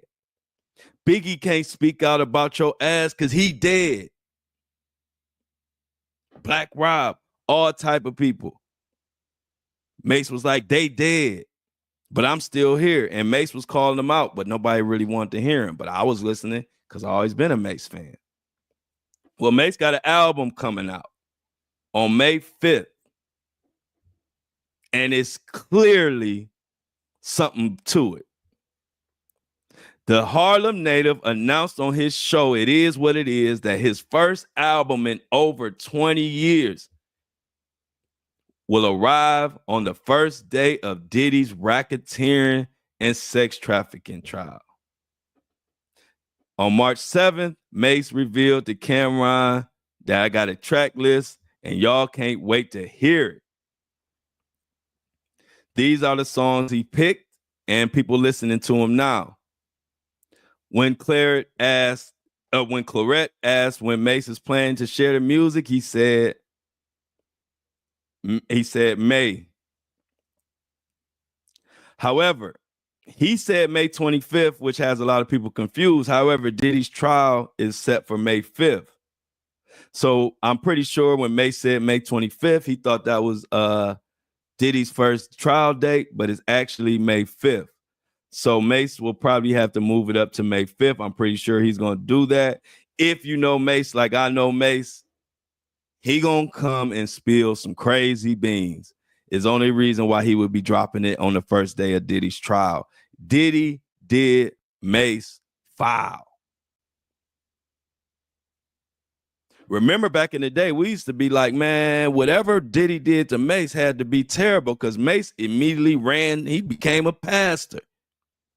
Biggie can't speak out about your ass because he dead. Black Rob, all type of people. Mace was like, they dead, but I'm still here. And Mace was calling them out, but nobody really wanted to hear him. But I was listening because I've always been a Mace fan. Well, Mace got an album coming out on May 5th. And it's clearly something to it. The Harlem native announced on his show, It Is What It Is, that his first album in over 20 years will arrive on the first day of Diddy's racketeering and sex trafficking trial. On March 7th, Mace revealed to Cameron that I got a track list and y'all can't wait to hear it. These are the songs he picked and people listening to him now. When Clarette asked when Mace is planning to share the music, he said May. However, he said May 25th, which has a lot of people confused. However, Diddy's trial is set for May 5th. So I'm pretty sure when Mace said May 25th, he thought that was Diddy's first trial date, but it's actually May 5th. So Mace will probably have to move it up to May 5th. I'm pretty sure he's going to do that. If you know Mace like I know Mace, he going to come and spill some crazy beans. Is only reason why he would be dropping it on the first day of Diddy's trial. Diddy did Mace foul. Remember back in the day, we used to be like, man, whatever Diddy did to Mace had to be terrible because Mace immediately ran. He became a pastor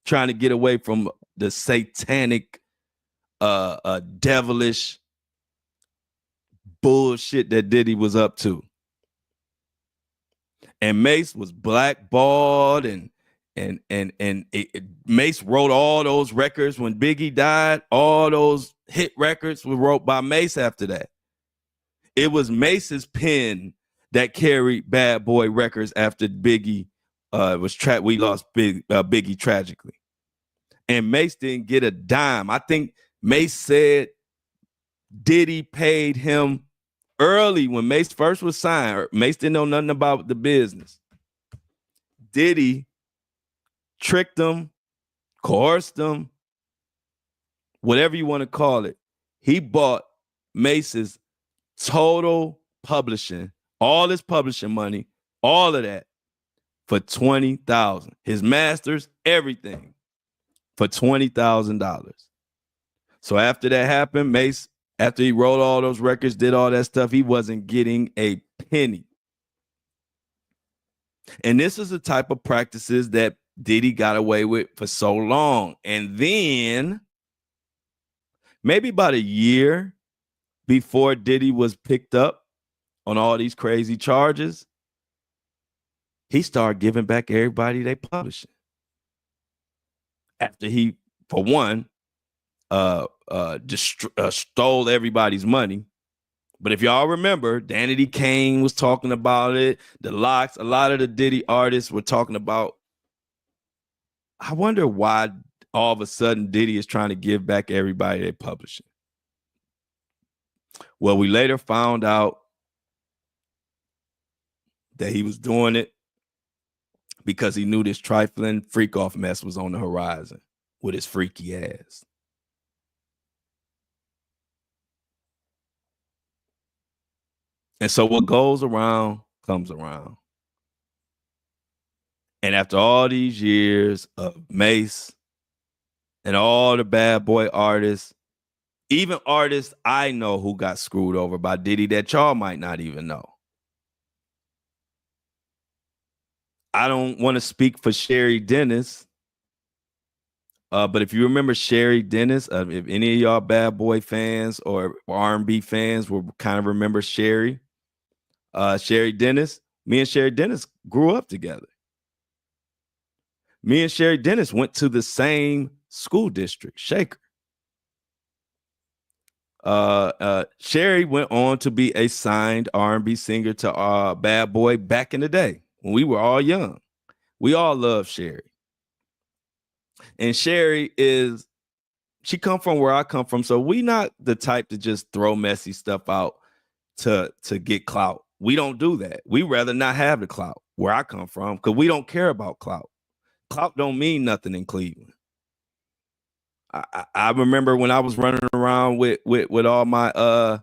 trying to get away from the satanic, devilish bullshit that Diddy was up to. And Mace was blackballed and Mace wrote all those records when Biggie died. All those hit records were wrote by Mace after that. It was Mace's pen that carried Bad Boy Records after Biggie we lost Biggie tragically. And Mace didn't get a dime. I think Mace said Diddy paid him early when Mace first was signed. Mace didn't know nothing about the business. Diddy tricked him, coerced him, whatever you want to call it. He bought Mace's total publishing, all his publishing money, all of that for $20,000. His masters, everything for $20,000. So after that happened, Mace, after he wrote all those records, did all that stuff, he wasn't getting a penny. And this is the type of practices that Diddy got away with for so long. And then maybe about a year before Diddy was picked up on all these crazy charges, he started giving back everybody they publishing. After he, for one, stole everybody's money. But if y'all remember, Danity Kane was talking about it. The Locks, a lot of the Diddy artists were talking about. I wonder why all of a sudden Diddy is trying to give back everybody they publishing. Well, we later found out that he was doing it because he knew this trifling freak-off mess was on the horizon with his freaky ass. And so what goes around comes around. And after all these years of Mace and all the bad boy artists, even artists I know who got screwed over by Diddy that y'all might not even know. I don't want to speak for Sherry Dennis, but if you remember Sherry Dennis, if any of y'all bad boy fans or R&B fans will kind of remember Sherry Dennis, me and Sherry Dennis grew up together. Me and Sherry Dennis went to the same school district, Shaker. Sherry went on to be a signed R&B singer to Bad Boy back in the day when we were all young. We all love Sherry. And Sherry she come from where I come from, so we not the type to just throw messy stuff out to get clout. We don't do that. We rather not have the clout where I come from because we don't care about clout. Clout don't mean nothing in Cleveland. I remember when I was running around with all my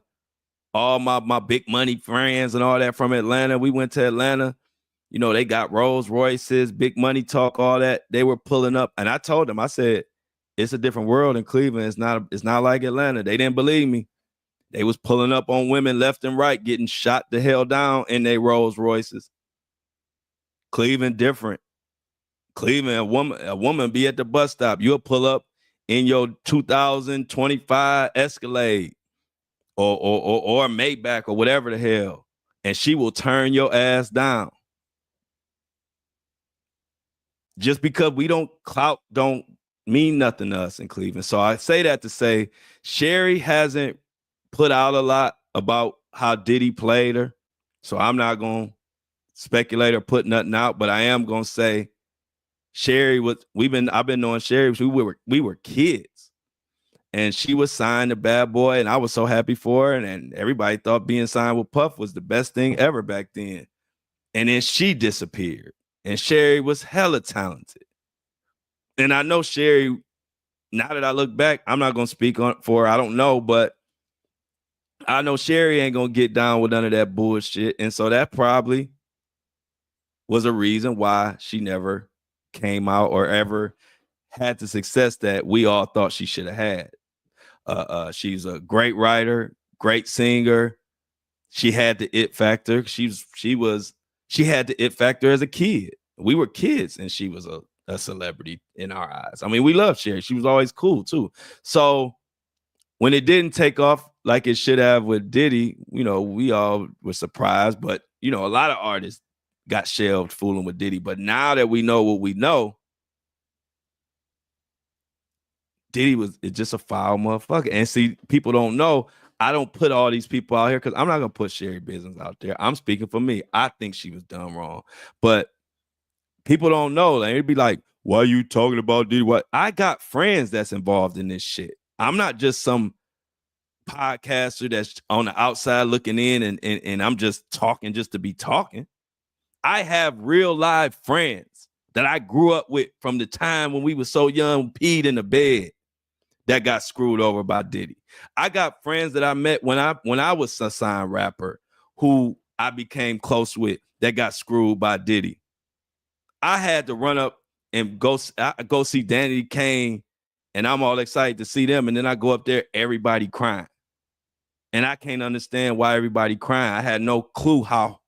big money friends and all that from Atlanta. We went to Atlanta. You know, they got Rolls Royces, big money talk, all that. They were pulling up. And I told them, I said, it's a different world in Cleveland. It's not like Atlanta. They didn't believe me. They was pulling up on women left and right, getting shot the hell down in their Rolls Royces. Cleveland different. Cleveland, a woman be at the bus stop. You'll pull up in your 2025 Escalade or Maybach or whatever the hell, and she will turn your ass down. Just because we don't clout don't mean nothing to us in Cleveland. So I say that to say Sherry hasn't put out a lot about how Diddy played her. So I'm not going to speculate or put nothing out, but I am going to say Sherry I've been knowing Sherry. We were kids, and she was signed to Bad Boy, and I was so happy for her. And everybody thought being signed with Puff was the best thing ever back then. And then she disappeared, and Sherry was hella talented. And I know Sherry, now that I look back, I'm not going to speak on for her. I don't know, but I know Sherry ain't going to get down with none of that bullshit. And so that probably was a reason why she never came out or ever had the success that we all thought she should have had. She's a great writer, great singer. She had the it factor. She had the it factor as a kid. We were kids, and she was a celebrity in our eyes. I mean, we loved Sherry. She was always cool too. So when it didn't take off like it should have with Diddy, you know, we all were surprised. But you know, a lot of artists got shelved fooling with Diddy. But now that we know what we know, Diddy was just a foul motherfucker. And see, people don't know. I don't put all these people out here because I'm not gonna put Sherry business out there. I'm speaking for me. I think she was done wrong, but people don't know. Like, it'd be like, why are you talking about Diddy? What? I got friends that's involved in this shit. I'm not just some podcaster that's on the outside looking in and I'm just talking just to be talking. I have real live friends that I grew up with from the time when we were so young, peed in the bed, that got screwed over by Diddy. I got friends that I met when I was a signed rapper who I became close with that got screwed by Diddy. I had to run up and go see Danny Kane, and I'm all excited to see them. And then I go up there, everybody crying. And I can't understand why everybody crying. I had no clue how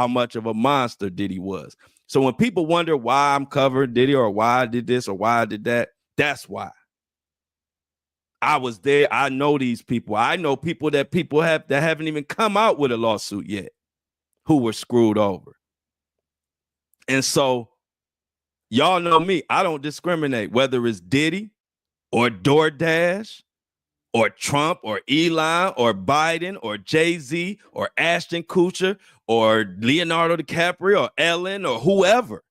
much of a monster Diddy was. So when people wonder why I'm covering Diddy or why I did this or why I did that, that's why. I was there. I know these people. I know people that haven't even come out with a lawsuit yet who were screwed over. And so y'all know me. I don't discriminate whether it's Diddy or DoorDash or Trump or Elon or Biden or Jay-Z or Ashton Kutcher or Leonardo DiCaprio or Ellen or whoever.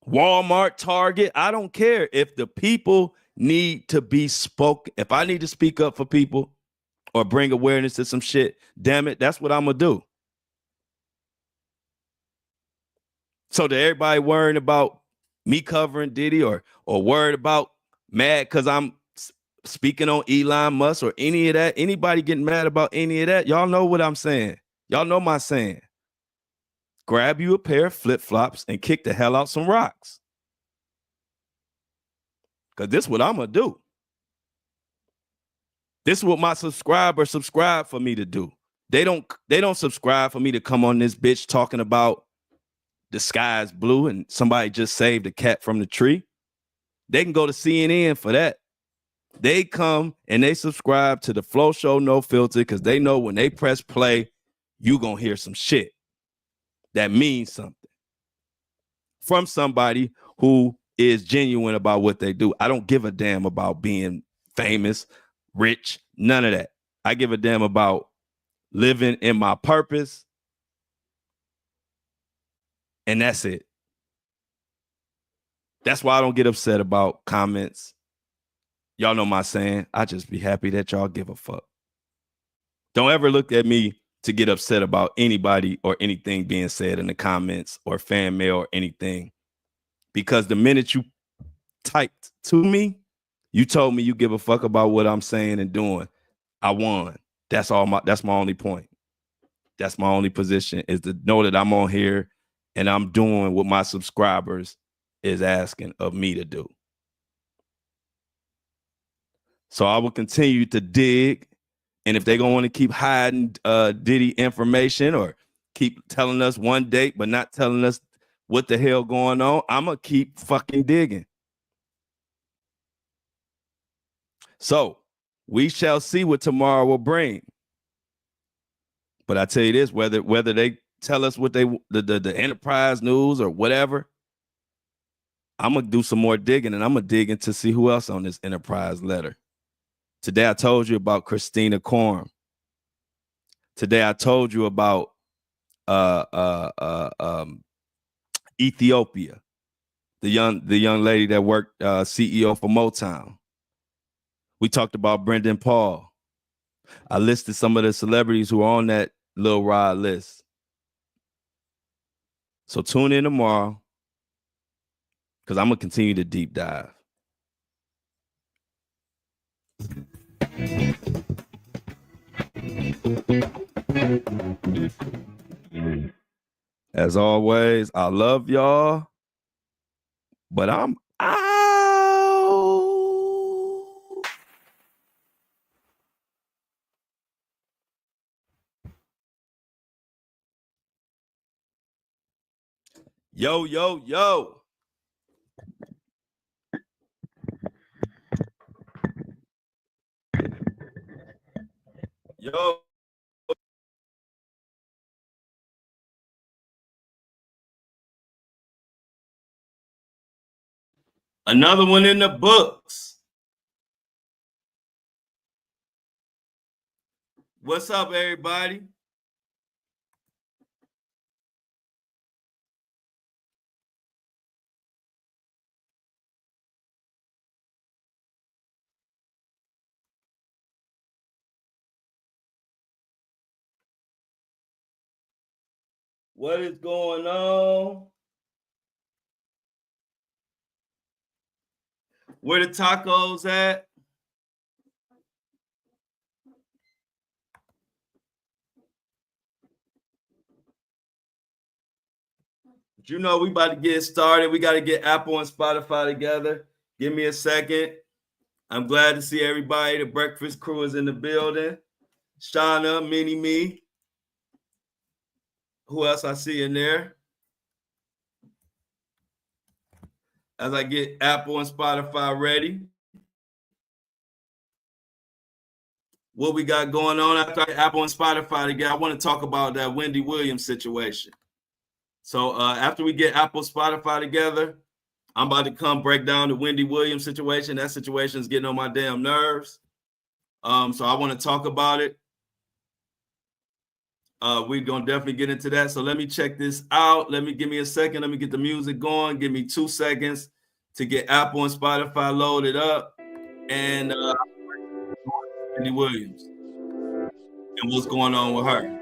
Walmart, Target, I don't care. If the people need to be spoken, if I need to speak up for people or bring awareness to some shit, damn it, that's what I'm going to do. So to everybody worrying about me covering Diddy or worried about mad because I'm speaking on Elon Musk or any of that, anybody getting mad about any of that, y'all know what I'm saying. Y'all know my saying. Grab you a pair of flip-flops and kick the hell out some rocks. Because this is what I'm going to do. This is what my subscribers subscribe for me to do. They don't subscribe for me to come on this bitch talking about the sky is blue and somebody just saved a cat from the tree. They can go to CNN for that. They come and they subscribe to the Flo Show No Filter because they know when they press play, you going to hear some shit that means something from somebody who is genuine about what they do. I don't give a damn about being famous, rich, none of that. I give a damn about living in my purpose, and that's it. That's why I don't get upset about comments. Y'all know my saying. I just be happy that y'all give a fuck. Don't ever look at me to get upset about anybody or anything being said in the comments or fan mail or anything. Because the minute you typed to me, you told me you give a fuck about what I'm saying and doing. I won. That's my only point. That's my only position, is to know that I'm on here and I'm doing what my subscribers is asking of me to do. So I will continue to dig. And if they're going to want to keep hiding Diddy information or keep telling us one date but not telling us what the hell going on, I'm going to keep fucking digging. So we shall see what tomorrow will bring. But I tell you this, whether they tell us what the Enterprise News or whatever, I'm going to do some more digging, and I'm going to dig into see who else on this Enterprise letter. Today I told you about Kristina Khorram. Today I told you about Ethiopia, the young lady that worked CEO for Motown. We talked about Brendan Paul. I listed some of the celebrities who are on that Lil Rod list. So tune in tomorrow. because I'm gonna continue to deep dive. As always, I love y'all, but I'm out. Yo, yo, yo. Yo. Another one in the books. What's up, everybody? What is going on? Where the tacos at? But you know we about to get started. We got to get Apple and Spotify together. Give me a second. I'm glad to see everybody. The breakfast crew is in the building. Shauna, Mini Me. Who else I see in there? As I get Apple and Spotify ready. What we got going on after Apple and Spotify together, I want to talk about that Wendy Williams situation. So after we get Apple, Spotify together, I'm about to come break down the Wendy Williams situation. That situation is getting on my damn nerves. So I want to talk about it. We're going to definitely get into that. So let me check this out. Give me a second. Let me get the music going. Give me 2 seconds to get Apple and Spotify loaded up. And Wendy Williams and what's going on with her.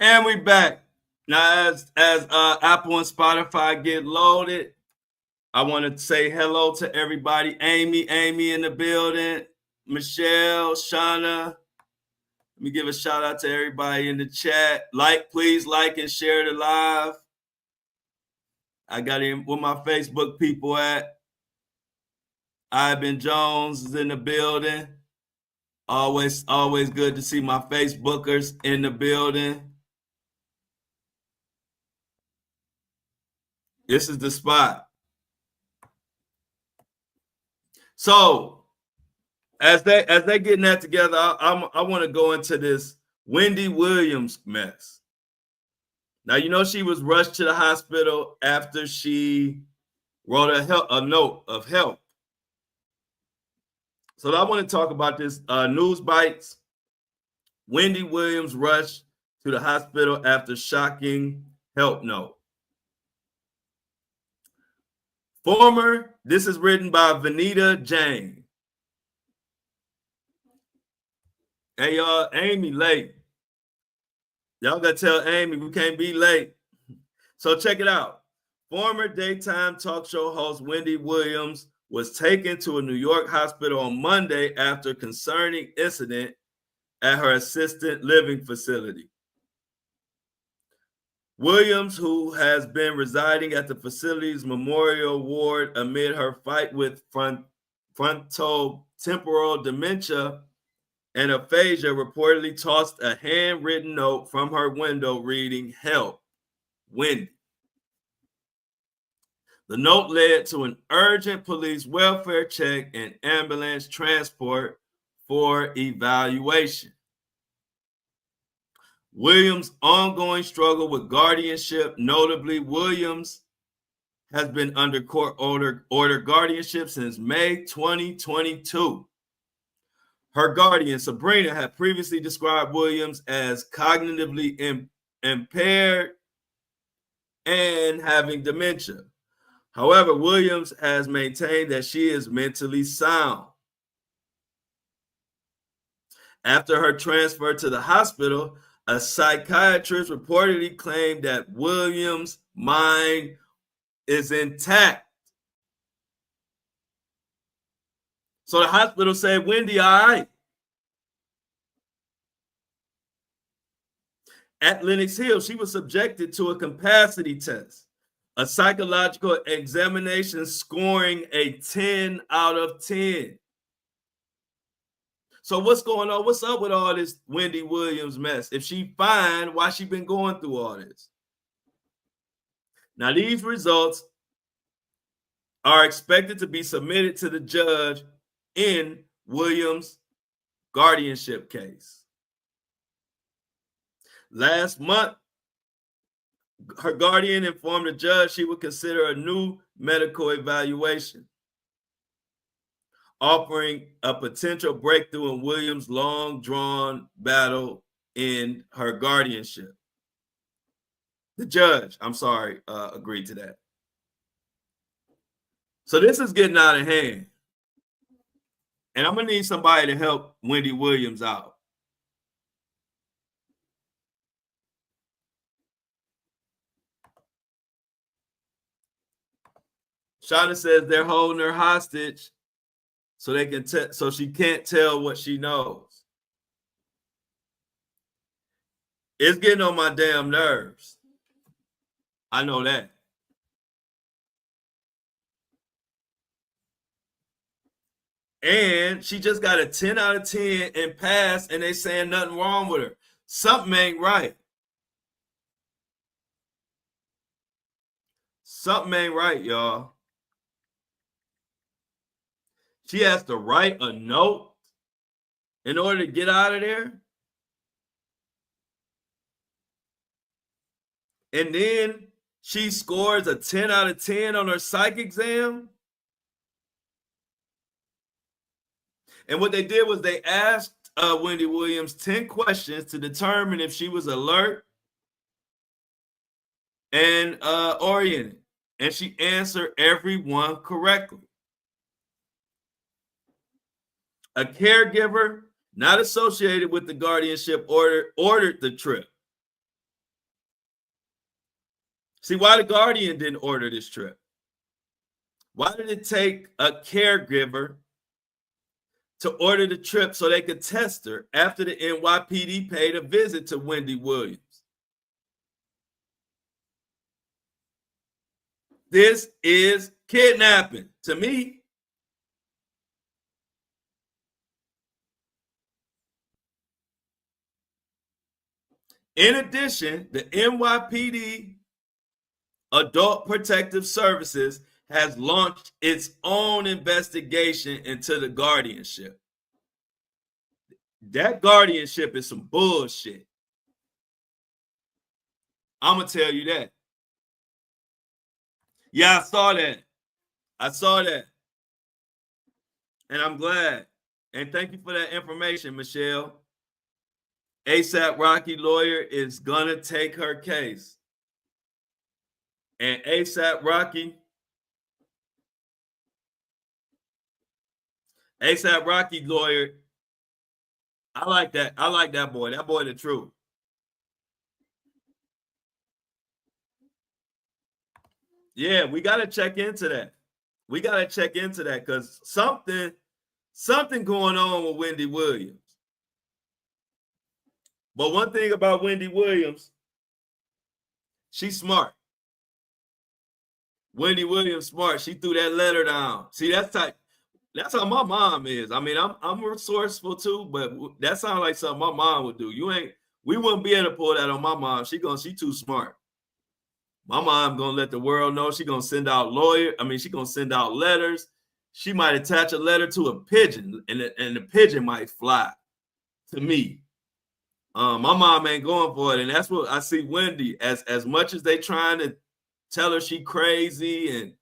And we back. Now, as Apple and Spotify get loaded, I want to say hello to everybody. Amy in the building. Michelle, Shauna. Let me give a shout out to everybody in the chat. Please like and share the live. I got in where my Facebook people at. Ivan Jones is in the building. Always good to see my Facebookers in the building. This is the spot. So as they getting that together, I want to go into this Wendy Williams mess. Now, you know, she was rushed to the hospital after she wrote a note of help. So I want to talk about this news bites. Wendy Williams rushed to the hospital after shocking help note. This is written by Vanita Jane. Hey, y'all, Amy late. Y'all gotta tell Amy we can't be late. So check it out. Former daytime talk show host Wendy Williams was taken to a New York hospital on Monday after a concerning incident at her assisted living facility. Williams, who has been residing at the facility's memorial ward amid her fight with frontotemporal dementia and aphasia, reportedly tossed a handwritten note from her window reading, "Help, Wendy." The note led to an urgent police welfare check and ambulance transport for evaluation. Williams' ongoing struggle with guardianship, notably, Williams has been under court order guardianship since May 2022. Her guardian, Sabrina, had previously described Williams as cognitively impaired and having dementia. However, Williams has maintained that she is mentally sound. After her transfer to the hospital, a psychiatrist reportedly claimed that Williams' mind is intact. So the hospital said, Wendy, all right. At Lenox Hill, she was subjected to a capacity test, a psychological examination scoring a 10 out of 10. So what's going on? What's up with all this Wendy Williams mess? If she fine, why she been going through all this? Now, these results are expected to be submitted to the judge in Williams' guardianship case. Last month, her guardian informed the judge she would consider a new medical evaluation, offering a potential breakthrough in Williams' long-drawn battle in her guardianship. The judge, agreed to that. So this is getting out of hand. And I'm going to need somebody to help Wendy Williams out. Shawna says they're holding her hostage so they can so she can't tell what she knows. It's getting on my damn nerves. I know that. And she just got a 10 out of 10 and passed, and they saying nothing wrong with her. Something ain't right. Something ain't right, y'all. She has to write a note in order to get out of there. And then she scores a 10 out of 10 on her psych exam. And what they did was they asked Wendy Williams 10 questions to determine if she was alert and oriented. And she answered every one correctly. A caregiver not associated with the guardianship ordered the trip. See, why the guardian didn't order this trip? Why did it take a caregiver to order the trip so they could test her after the NYPD paid a visit to Wendy Williams? This is kidnapping to me. In addition, the NYPD Adult Protective Services has launched its own investigation into the guardianship. That guardianship is some bullshit. I'm going to tell you that. Yeah, I saw that. And I'm glad. And thank you for that information, Michelle. ASAP Rocky lawyer is going to take her case. And ASAP Rocky lawyer, I like that. I like that boy. That boy the truth. Yeah, we got to check into that. We got to check into that because something going on with Wendy Williams. But one thing about Wendy Williams, she's smart. Wendy Williams smart. She threw that letter down. See, that's how my mom is. I mean, I'm resourceful too, but that sounds like something my mom would do. We wouldn't be able to pull that on my mom. She too smart. My mom gonna let the world know. She gonna send out she gonna send out letters. She might attach a letter to a pigeon, and the pigeon might fly to me. My mom ain't going for it, and that's what I see Wendy as much as they trying to tell her she crazy and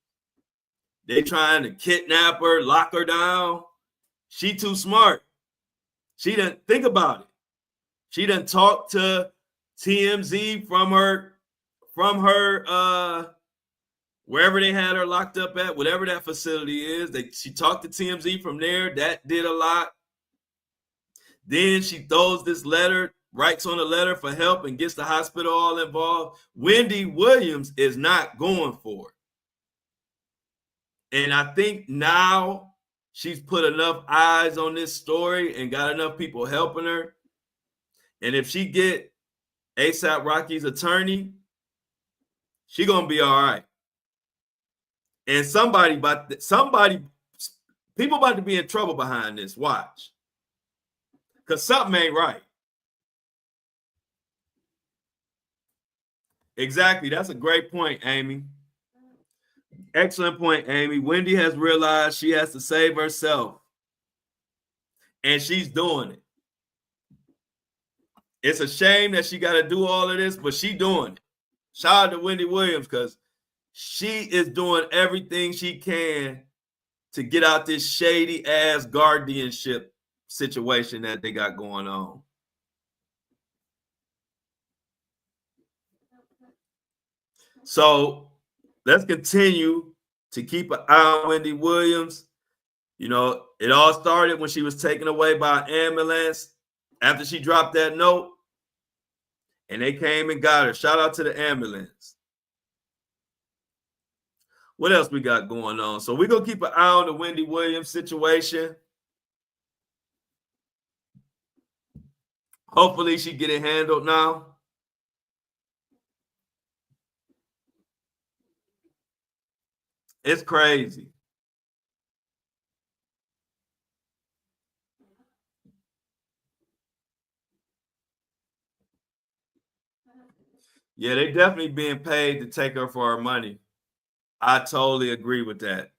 they trying to kidnap her, lock her down. She too smart. She didn't think about it. She didn't talk to TMZ from her wherever they had her locked up at, whatever that facility is. She talked to TMZ from there. That did a lot. Then she throws this letter, writes on a letter for help, and gets the hospital all involved. Wendy Williams is not going for it. And I think now she's put enough eyes on this story and got enough people helping her. And if she get ASAP Rocky's attorney, she gonna be all right. And people about to be in trouble behind this. Watch. Because something ain't right. Exactly. That's a great point, Amy. Excellent point, Amy. Wendy has realized she has to save herself. And she's doing it. It's a shame that she got to do all of this, but she's doing it. Shout out to Wendy Williams because she is doing everything she can to get out this shady ass guardianship situation that they got going on. So let's continue to keep an eye on Wendy Williams. You know, it all started when she was taken away by an ambulance after she dropped that note, and they came and got her. Shout out to the ambulance. What else we got going on? So we're going to keep an eye on the Wendy Williams situation. Hopefully she get it handled now. It's crazy. Yeah, they definitely being paid to take her for her money. I totally agree with that.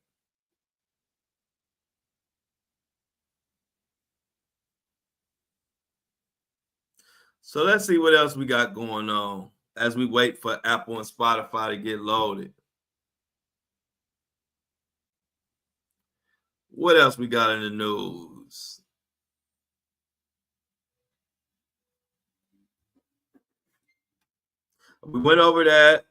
So let's see what else we got going on as we wait for Apple and Spotify to get loaded. What else we got in the news? We went over that.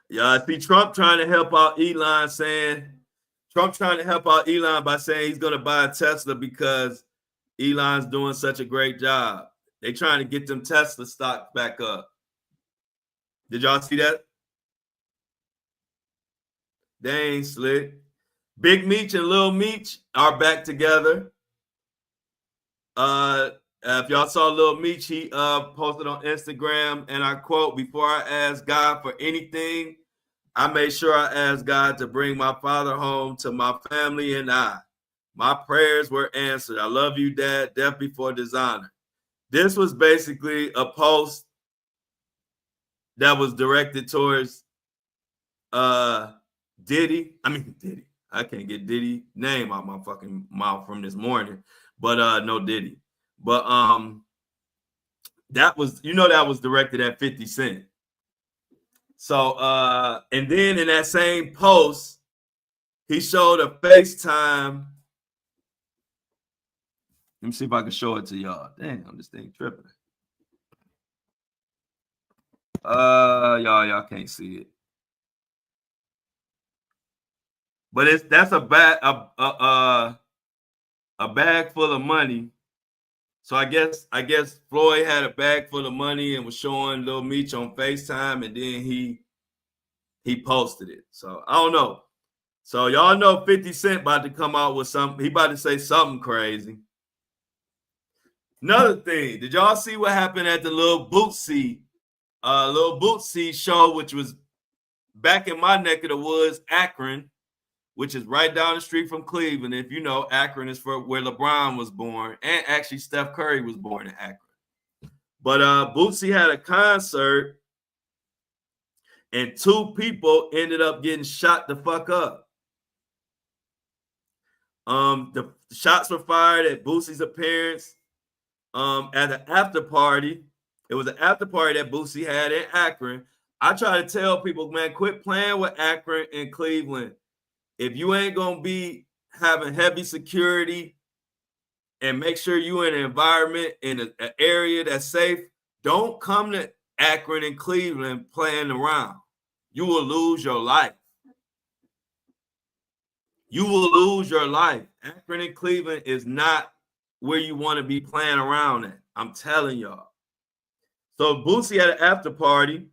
Yeah, I see Trump trying to help out Elon by saying he's going to buy a Tesla because Elon's doing such a great job. They trying to get them Tesla stocks back up. Did y'all see that? They ain't slick. Big Meech and Lil Meech are back together. If y'all saw Lil Meech, he posted on Instagram, and I quote, "Before I ask God for anything, I made sure I asked God to bring my father home to my family and I. My prayers were answered. I love you, Dad. Death before dishonor." This was basically a post that was directed towards Diddy. I can't get Diddy name out my fucking mouth from this morning, but no Diddy. But that was directed at 50 Cent. So and then in that same post, he showed a FaceTime. Let me see if I can show it to y'all. Damn, this thing tripping. Y'all can't see it. But that's a bag full of money. So I guess Floyd had a bag full of money and was showing Lil Meech on FaceTime, and then he posted it. So I don't know. So y'all know 50 Cent about to come out with something. He about to say something crazy. Another thing, did y'all see what happened at the Lil Bootsy show, which was back in my neck of the woods, Akron, which is right down the street from Cleveland. If you know, Akron is for where LeBron was born, and actually Steph Curry was born in Akron. But Bootsy had a concert, and 2 people ended up getting shot the fuck up. The shots were fired at Bootsy's appearance at an after party. It was an after party that Bootsy had in Akron. I try to tell people, man, quit playing with Akron and Cleveland. If you ain't gonna be having heavy security and make sure you in an environment in an area that's safe, don't come to Akron and Cleveland playing around. You will lose your life. You will lose your life. Akron and Cleveland is not where you want to be playing around at. I'm telling y'all. So Bootsy had an after party.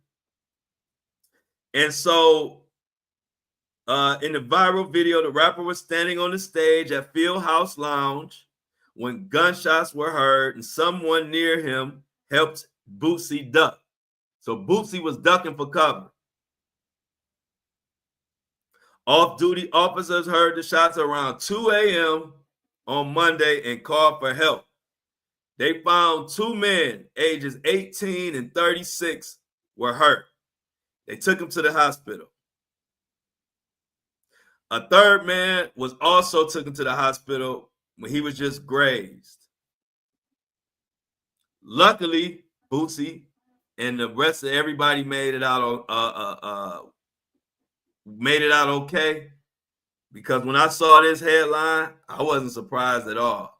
And so in the viral video, the rapper was standing on the stage at Field House Lounge when gunshots were heard and someone near him helped Bootsy duck. So Bootsy was ducking for cover. Off-duty officers heard the shots around 2 a.m. on Monday and called for help. They found 2 men, ages 18 and 36, were hurt. They took him to the hospital. A third man was also taken to the hospital when he was just grazed. Luckily, Bootsy and the rest of everybody made it out okay. Because when I saw this headline, I wasn't surprised at all.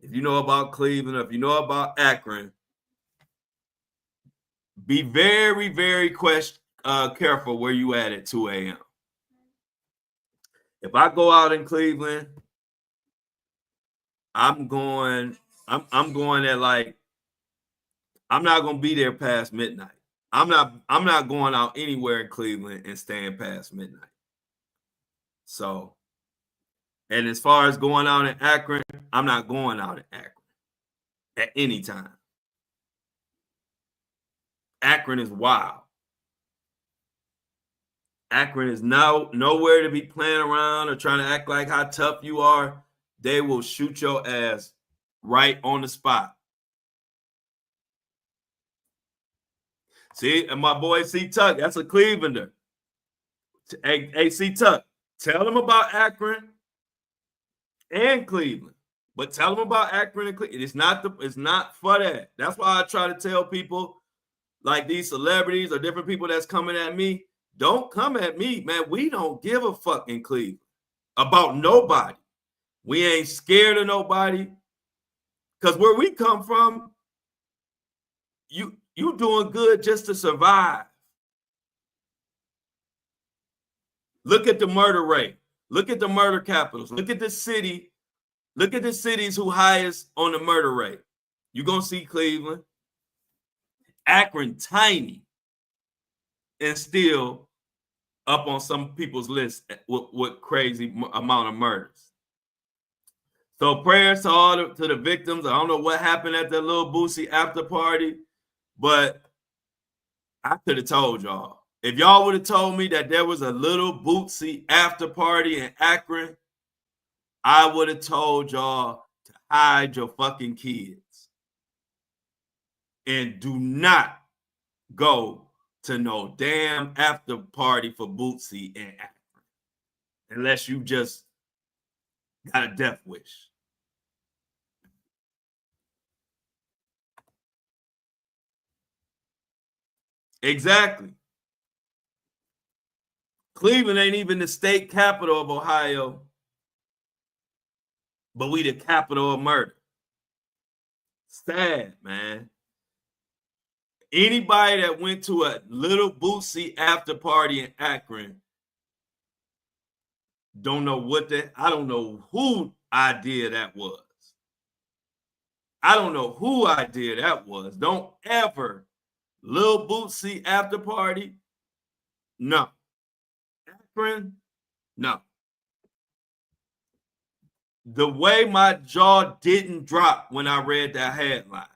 If you know about Cleveland, if you know about Akron, be very, very careful where you at 2 a.m. If I go out in Cleveland, I'm going at like, I'm not gonna be there past midnight. I'm not going out anywhere in Cleveland and staying past midnight. So, and as far as going out in Akron, I'm not going out in Akron at any time. Akron is wild. Akron is nowhere to be playing around or trying to act like how tough you are. They will shoot your ass right on the spot. See, and my boy C Tuck, that's a Clevelander. Hey, C Tuck, tell them about Akron and Cleveland, but tell them about Akron and Cleveland. It's not for that. That's why I try to tell people, like these celebrities or different people that's coming at me, don't come at me, man. We don't give a fuck in Cleveland about nobody. We ain't scared of nobody. Because where we come from, you doing good just to survive. Look at the murder rate. Look at the murder capitals. Look at the city. Look at the cities who highest on the murder rate. You're going to see Cleveland. Akron, tiny, and still up on some people's list with crazy amount of murders. So prayers to the victims. I don't know what happened at the Lil Bootsy after party, but I could have told y'all. If y'all would have told me that there was a Lil Bootsy after party in Akron, I would have told y'all to hide your fucking kids and do not go to no damn after party for Bootsy in Akron unless you just got a death wish. Exactly. Cleveland ain't even the state capital of Ohio, but we the capital of murder. Sad, man. Anybody that went to a Lil Bootsy after party in Akron, Don't know I don't know who idea that was. I don't know who idea that was. Don't ever Lil Bootsy after party. No. Akron, no. The way my jaw didn't drop when I read that headline.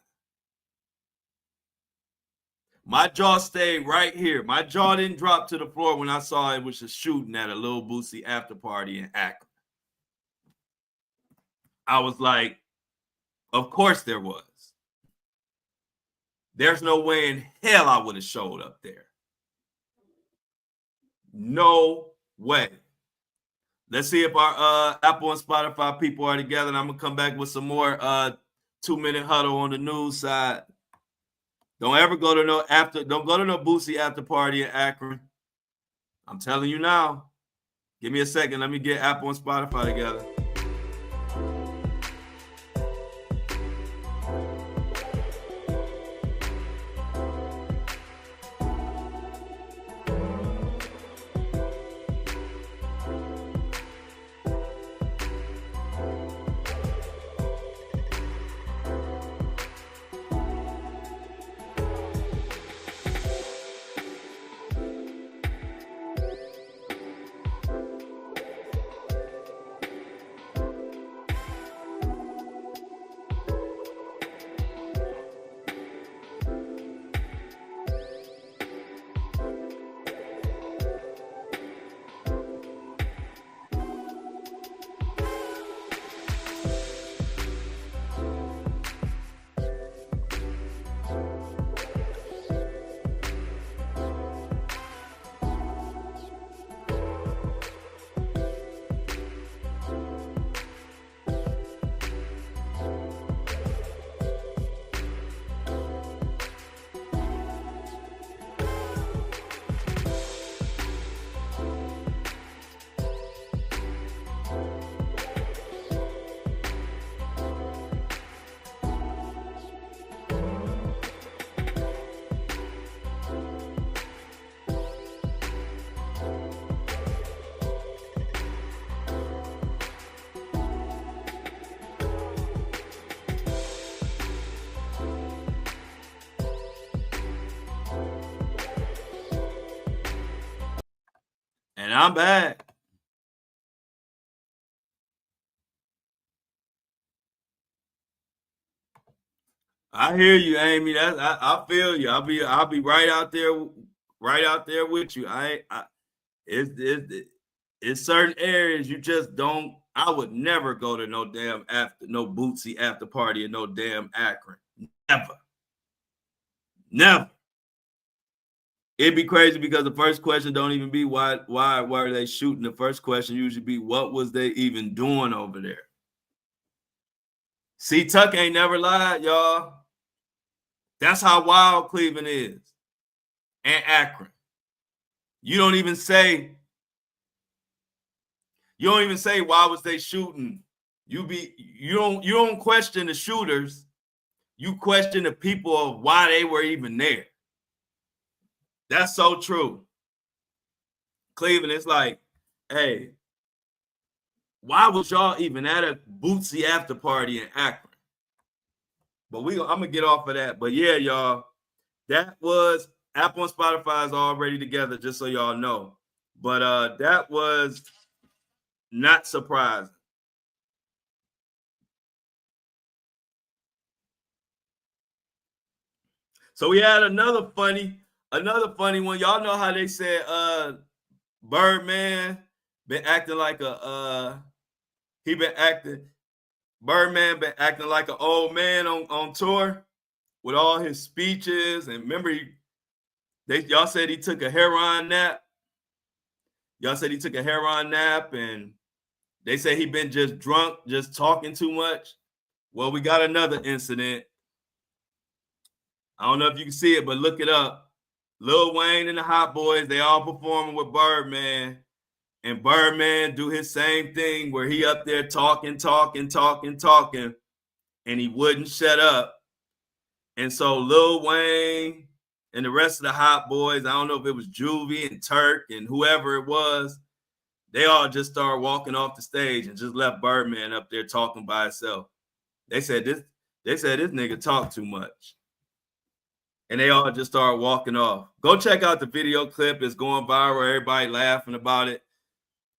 My jaw stayed right here. My jaw didn't drop to the floor when I saw it was a shooting at a Lil Bootsy after party in Akron. I was like, of course there was. There's no way in hell I would have showed up there. No way. Let's see if our Apple and Spotify people are together, and I'm gonna come back with some more 2-minute huddle on the news side. Don't ever go to no Bootsy after party in Akron. I'm telling you now. Give me a second. Let me get Apple and Spotify together. And I'm back. I hear you, Amy. I feel you. I'll be right out there with you. It's certain areas you just don't. I would never go to no Bootsy after party in no damn Akron. Never. It'd be crazy because the first question don't even be why are they shooting? The first question usually be what was they even doing over there? See, Tuck ain't never lied, y'all. That's how wild Cleveland is. And Akron. You don't even say why was they shooting. You don't question the shooters. You question the people of why they were even there. That's so true. Cleveland, it's like, hey, why was y'all even at a Bootsy after party in Akron? But I'm gonna get off of that. But yeah, y'all, that was Apple and Spotify is already together, just so y'all know. But that was not surprising. So we had another funny one. Y'all know how they said Birdman been acting like Birdman been acting like an old man on tour with all his speeches. And remember, y'all said he took a heroin nap. And they say he been just drunk, just talking too much. Well, we got another incident. I don't know if you can see it, but look it up. Lil Wayne and the Hot Boys, they all performing with Birdman. And Birdman do his same thing where he up there talking, and he wouldn't shut up. And so Lil Wayne and the rest of the Hot Boys, I don't know if it was Juvie and Turk and whoever it was, They all just started walking off the stage and just left Birdman up there talking by himself. They said this nigga talk too much. And they all just started walking off. Go check out the video clip. It's going viral. Everybody laughing about it.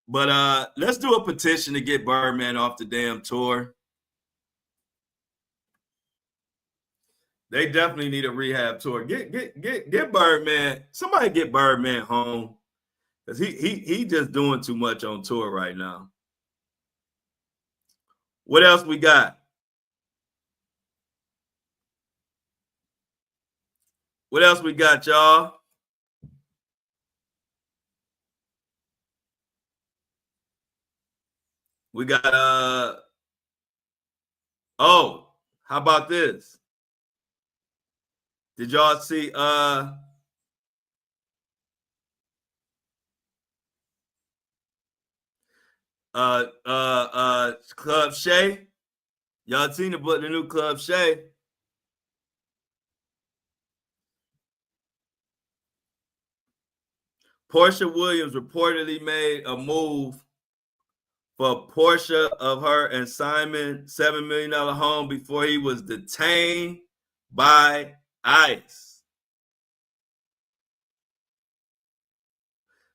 But let's do a petition to get Birdman off the damn tour. They definitely need a rehab tour. Get Birdman. Somebody get Birdman home. Because he just doing too much on tour right now. What else we got? What else we got, y'all? We got oh, how about this? Did y'all see Club Shay? Y'all seen the new Club Shay? Portia Williams reportedly made a move for a portion of her and Simon $7 million home before he was detained by ICE.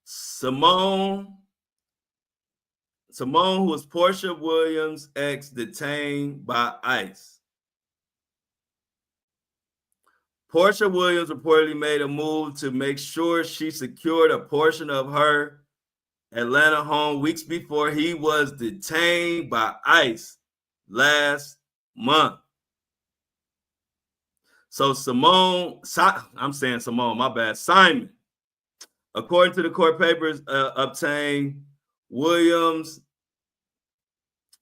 Simone, who was Portia Williams' ex, detained by ICE. Portia Williams reportedly made a move to make sure she secured a portion of her Atlanta home weeks before he was detained by ICE last month. So Simone, my bad, Simon, according to the court papers obtained, Williams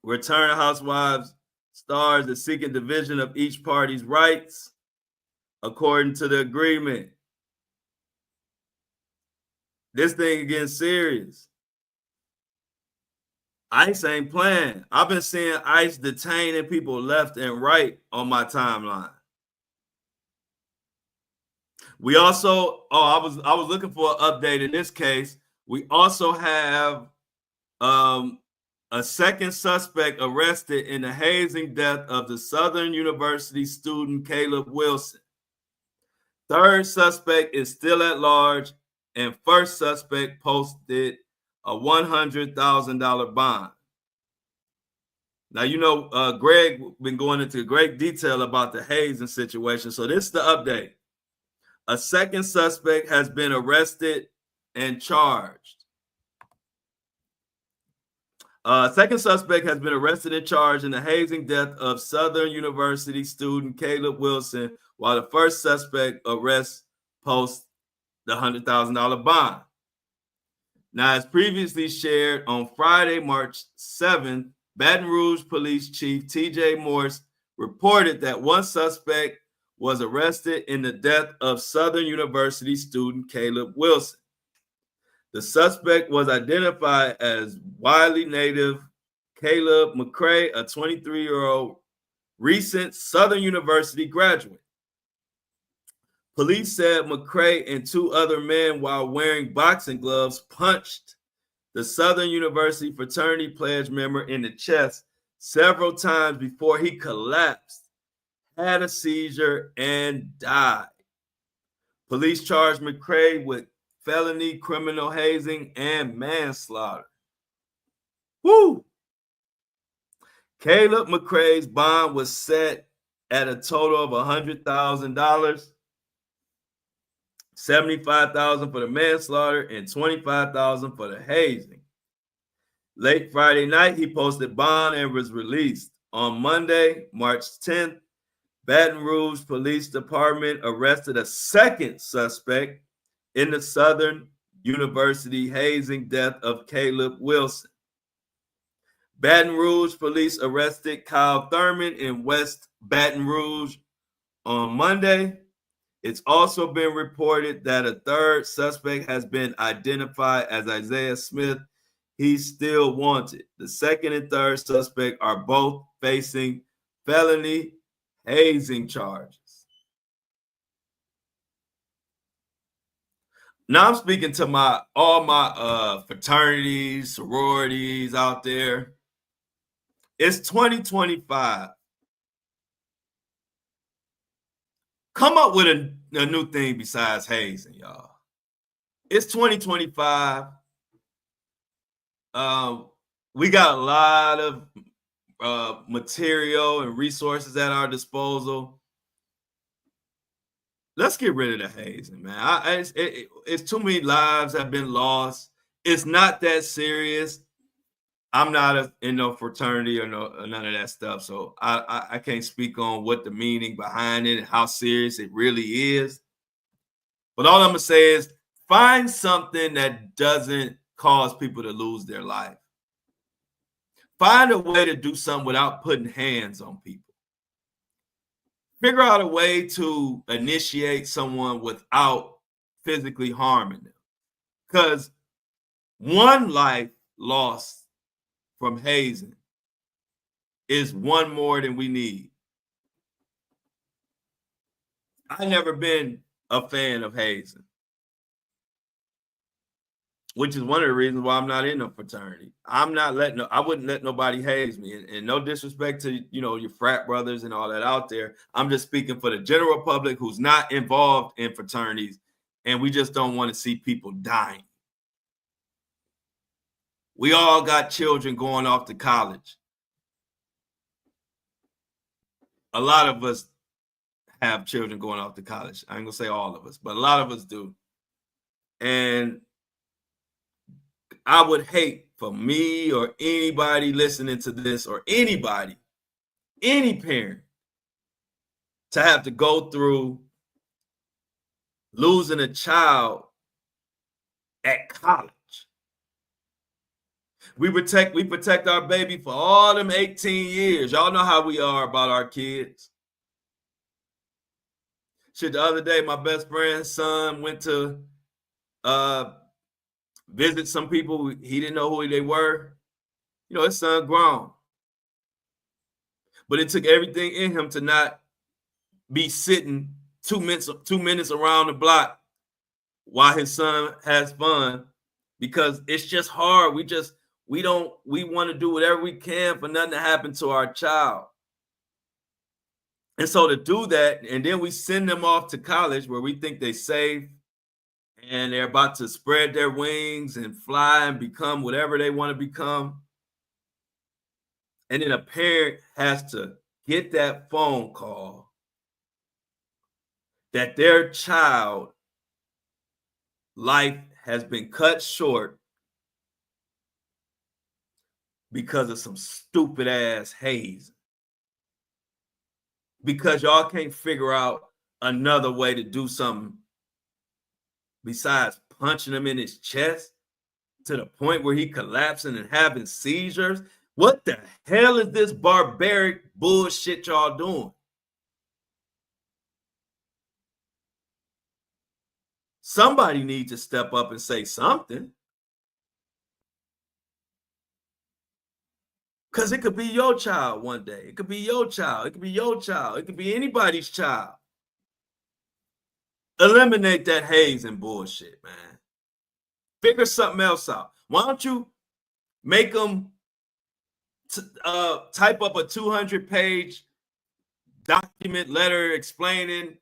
Return Housewives stars is seeking division of each party's rights according to the agreement. This thing getting serious. ICE ain't playing. I've been seeing ICE detaining people left and right on my timeline. We also, I was looking for an update in this case. We also have a second suspect arrested in the hazing death of the Southern University student Caleb Wilson. Third suspect is still at large, and first suspect posted a $100,000 bond. Now, you know, Greg been going into great detail about the hazing situation. So this is the update. A second suspect has been arrested and charged. Second suspect has been arrested and charged in the hazing death of Southern University student Caleb Wilson, while the first suspect arrest posts the $100,000 bond. Now, as previously shared on Friday, March 7th, Baton Rouge Police Chief T.J. Morse reported that one suspect was arrested in the death of Southern University student Caleb Wilson. The suspect was identified as Wiley native Caleb McCray, a 23-year-old recent Southern University graduate. Police said McCray and two other men, while wearing boxing gloves, punched the Southern University fraternity pledge member in the chest several times before he collapsed, had a seizure, and died. Police charged McCray with felony criminal hazing and manslaughter. Woo! Caleb McCray's bond was set at a total of $100,000. $75,000 for the manslaughter and $25,000 for the hazing. Late Friday night, he posted bond and was released. On Monday, March 10th, Baton Rouge Police Department arrested a second suspect in the Southern University hazing death of Caleb Wilson. Baton Rouge police arrested Kyle Thurman in West Baton Rouge on Monday. It's also been reported that a third suspect has been identified as Isaiah Smith. He's still wanted. The second and third suspect are both facing felony hazing charges. Now I'm speaking to all my fraternities, sororities out there. It's 2025. Come up with a new thing besides hazing, y'all. It's 2025. We got a lot of material and resources at our disposal. Let's get rid of the hazing, man. It's too many lives have been lost. It's not that serious. I'm not in no fraternity or none of that stuff, so I can't speak on what the meaning behind it and how serious it really is. But all I'm gonna say is find something that doesn't cause people to lose their life. Find a way to do something without putting hands on people. Figure out a way to initiate someone without physically harming them. Because one life lost from hazing is one more than we need. I've never been a fan of hazing, which is one of the reasons why I'm not in a fraternity. I wouldn't let nobody haze me. And no disrespect to, your frat brothers and all that out there. I'm just speaking for the general public who's not involved in fraternities, and we just don't want to see people dying. We all got children going off to college. A lot of us have children going off to college. I ain't gonna say all of us, but a lot of us do. And I would hate for me or anybody listening to this, or anybody, any parent, to have to go through losing a child at college. We protect our baby for all them 18 years. Y'all know how we are about our kids. Shit, the other day, my best friend's son went to visit some people. He didn't know who they were. His son grown. But it took everything in him to not be sitting 2 minutes around the block while his son has fun, because it's just hard. We want to do whatever we can for nothing to happen to our child. And so to do that, and then we send them off to college where we think they're safe and they're about to spread their wings and fly and become whatever they want to become. And then a parent has to get that phone call that their child life has been cut short because of some stupid ass haze. Because y'all can't figure out another way to do something besides punching him in his chest to the point where he collapsing and having seizures. What the hell is this barbaric bullshit y'all doing? Somebody needs to step up and say something. Because it could be your child one day. It could be your child. It could be your child. It could be anybody's child. Eliminate that hazing bullshit, man. Figure something else out. Why don't you make them type up a 200-page document letter explaining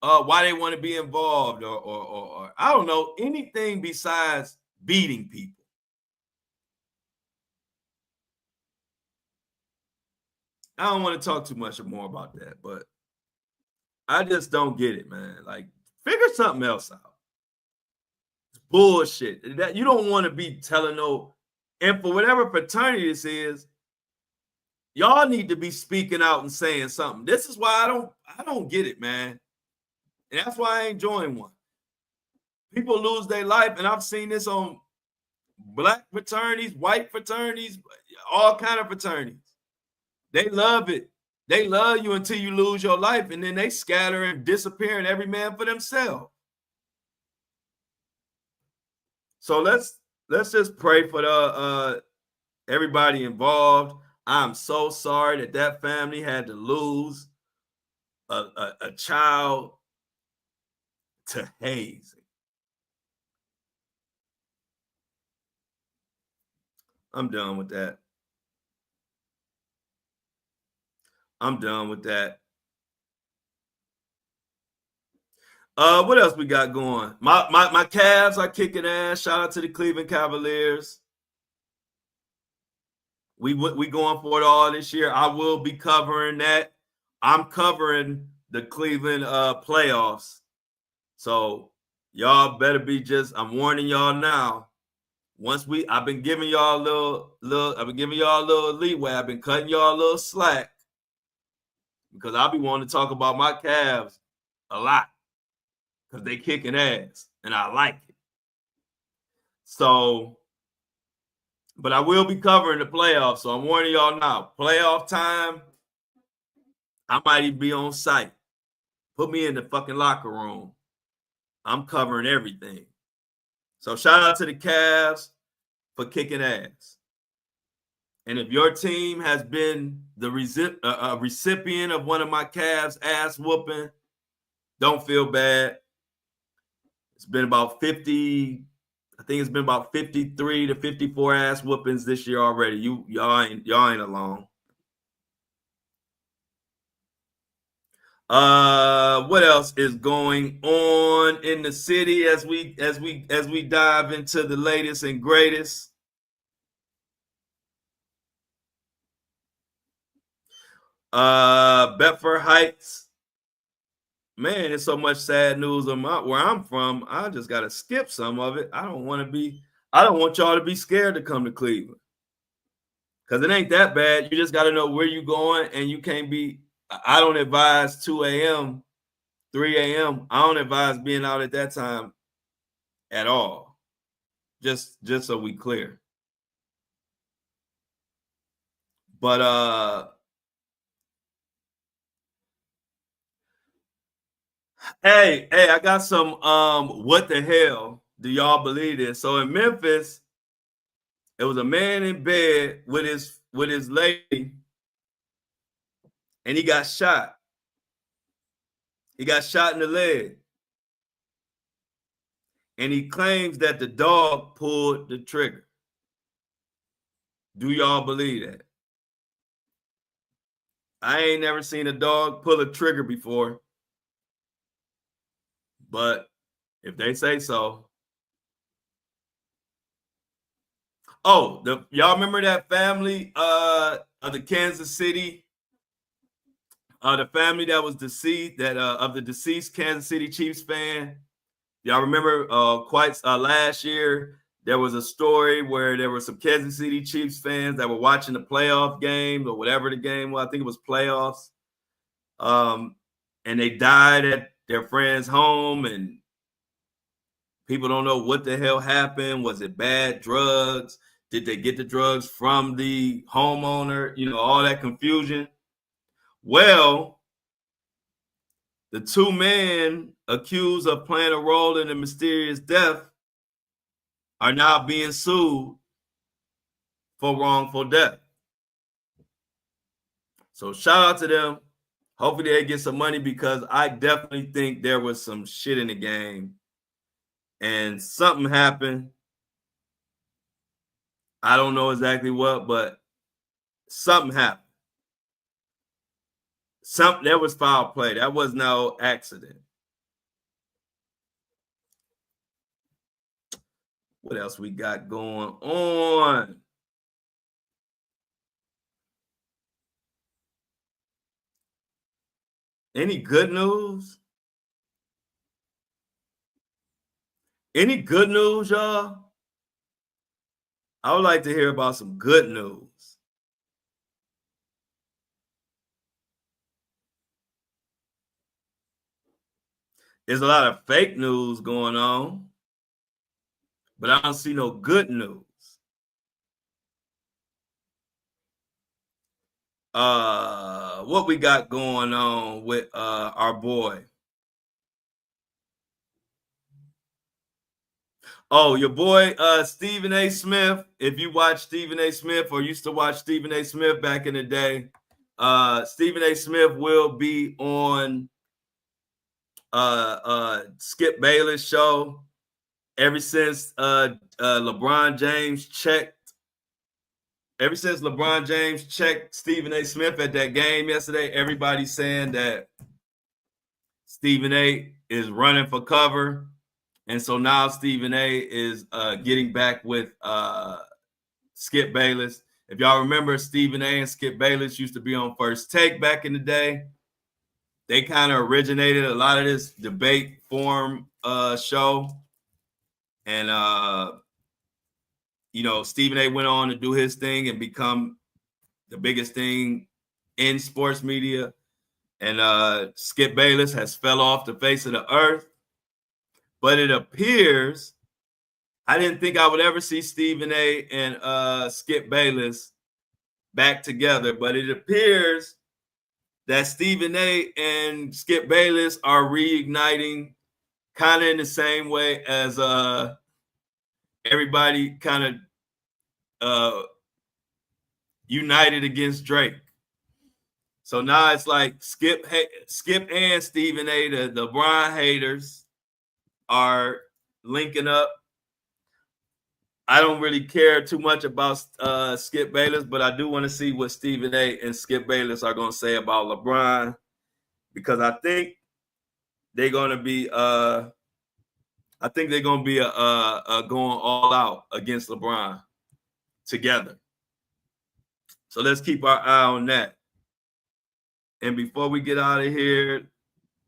why they want to be involved, or I don't know, anything besides beating people. I don't want to talk too much more about that, but I just don't get it, man. Like, figure something else out. It's bullshit. That you don't want to be telling no, and for whatever fraternity this is, y'all need to be speaking out and saying something. This is why I don't get it, man. And that's why I ain't joined one. People lose their life, and I've seen this on black fraternities, white fraternities, all kind of fraternities. They love it. They love you until you lose your life, and then they scatter and disappear, and every man for themselves. So let's just pray for the everybody involved. I'm so sorry that family had to lose a child to hazing. I'm done with that. I'm done with that. What else we got going? My Cavs are kicking ass. Shout out to the Cleveland Cavaliers. We going for it all this year. I will be covering that. I'm covering the Cleveland playoffs. So y'all better be just. I'm warning y'all now. I've been giving y'all a little. I've been giving y'all a little leeway. I've been cutting y'all a little slack because I'll be wanting to talk about my Cavs a lot because they kicking ass and I like it. So, but I will be covering the playoffs. So I'm warning y'all now. Playoff time, I might even be on site. Put me in the fucking locker room. I'm covering everything. So shout out to the Cavs for kicking ass. And if your team has been the recipient of one of my Cavs ass whooping, don't feel bad. It's been about 50, I think it's been about 53 to 54 ass whoopings this year already. Y'all ain't alone. What else is going on in the city as we dive into the latest and greatest? Bedford Heights. Man, there's so much sad news where I'm from. I just gotta skip some of it. I don't want y'all to be scared to come to Cleveland. Because it ain't that bad. You just gotta know where you're going, and you can't be. I don't advise 2 a.m., 3 a.m. I don't advise being out at that time at all. Just so we clear. But hey, I got some what the hell do y'all believe this? So in Memphis, it was a man in bed with his lady, and he got shot. He got shot in the leg. And he claims that the dog pulled the trigger. Do y'all believe that? I ain't never seen a dog pull a trigger before. But if they say so. Oh, y'all remember that family of the Kansas City, the family that was deceased, of the deceased Kansas City Chiefs fan? Y'all remember last year, there was a story where there were some Kansas City Chiefs fans that were watching the playoff game or whatever the game was. I think it was playoffs. And they died at their friend's home, and people don't know what the hell happened. Was it bad drugs? Did they get the drugs from the homeowner? You know, all that confusion. Well, the two men accused of playing a role in the mysterious death are now being sued for wrongful death. So shout out to them. Hopefully they get some money, because I definitely think there was some shit in the game and something happened. I don't know exactly what, but something happened. There was foul play. That was no accident. What else we got going on? Any good news? Any good news, y'all? I would like to hear about some good news. There's a lot of fake news going on, but I don't see no good news. What we got going on with our boy? Oh, your boy Stephen A. Smith. If you watch Stephen A. Smith or used to watch Stephen A. Smith back in the day, Stephen A. Smith will be on Skip Bayless show ever since LeBron James checked ever since LeBron James checked Stephen A. Smith at that game yesterday, everybody's saying that Stephen A. is running for cover. And so now Stephen A. is getting back with Skip Bayless. If y'all remember, Stephen A. and Skip Bayless used to be on First Take back in the day. They kind of originated a lot of this debate forum show. And, Stephen A. went on to do his thing and become the biggest thing in sports media. And Skip Bayless has fell off the face of the earth. But it appears, I didn't think I would ever see Stephen A. and Skip Bayless back together, but it appears that Stephen A. and Skip Bayless are reigniting kind of in the same way as everybody kind of united against Drake. So now it's like Skip and Stephen A., the LeBron haters, are linking up. I don't really care too much about Skip Bayless, but I do want to see what Stephen A. and Skip Bayless are going to say about LeBron, because I think they're going to be going all out against LeBron together. So let's keep our eye on that. And before we get out of here,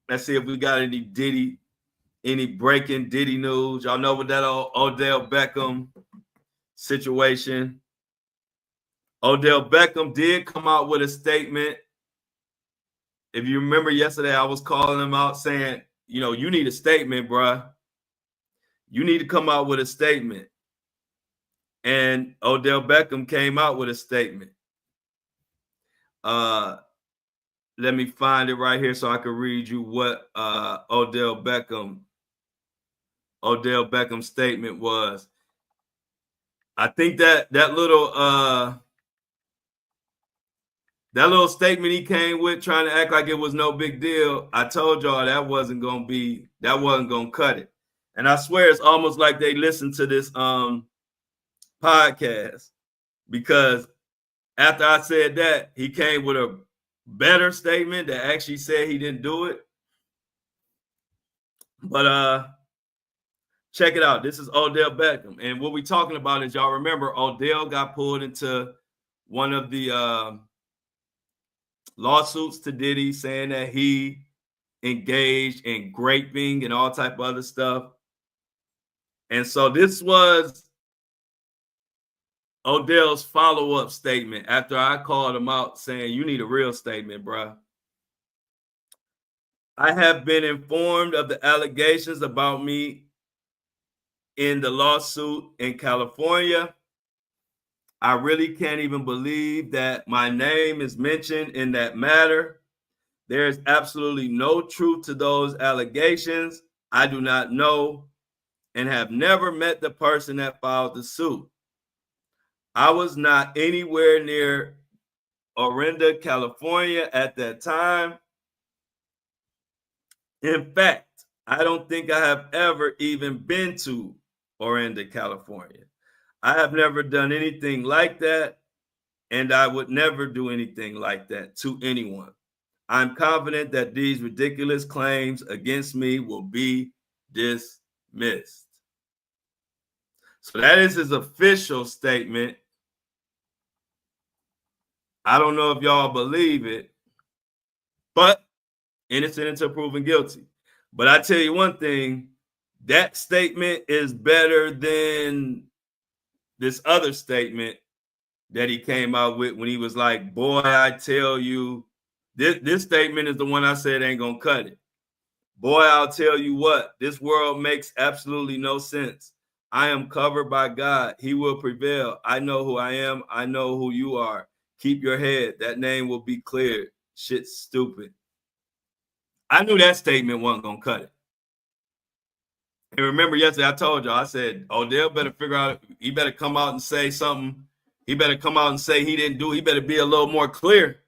let's see if we got any breaking Diddy news. Y'all know what that Odell Beckham situation. Odell Beckham did come out with a statement. If you remember yesterday, I was calling him out saying, you need a statement, bruh. You need to come out with a statement. And Odell Beckham came out with a statement. Let me find it right here so I can read you what Odell Beckham's statement was. I think that little statement he came with, trying to act like it was no big deal, I told y'all that wasn't gonna cut it. And I swear it's almost like they listened to this podcast, because after I said that, he came with a better statement that actually said he didn't do it. But check it out. This is Odell Beckham. And what we're talking about is, y'all remember, Odell got pulled into one of the lawsuits to Diddy, saying that he engaged in graping and all type of other stuff. And so this was Odell's follow-up statement after I called him out saying, you need a real statement, bro. I have been informed of the allegations about me in the lawsuit in California. I really can't even believe that my name is mentioned in that matter. There is absolutely no truth to those allegations. I do not know and have never met the person that filed the suit. I was not anywhere near Orinda, California at that time. In fact, I don't think I have ever even been to Orinda, California. I have never done anything like that, and I would never do anything like that to anyone. I'm confident that these ridiculous claims against me will be dismissed. So that is his official statement. I don't know if y'all believe it, but innocent until proven guilty. But I tell you one thing, that statement is better than this other statement that he came out with when he was like, boy, I tell you, this statement is the one I said ain't gonna cut it. Boy, I'll tell you what, this world makes absolutely no sense. I am covered by God. He will prevail. I know who I am. I know who you are. Keep your head. That name will be cleared. Shit's stupid. I knew that statement wasn't going to cut it. And remember yesterday I told y'all, I said, Odell better figure out, he better come out and say something. He better come out and say he didn't do it. He better be a little more clear,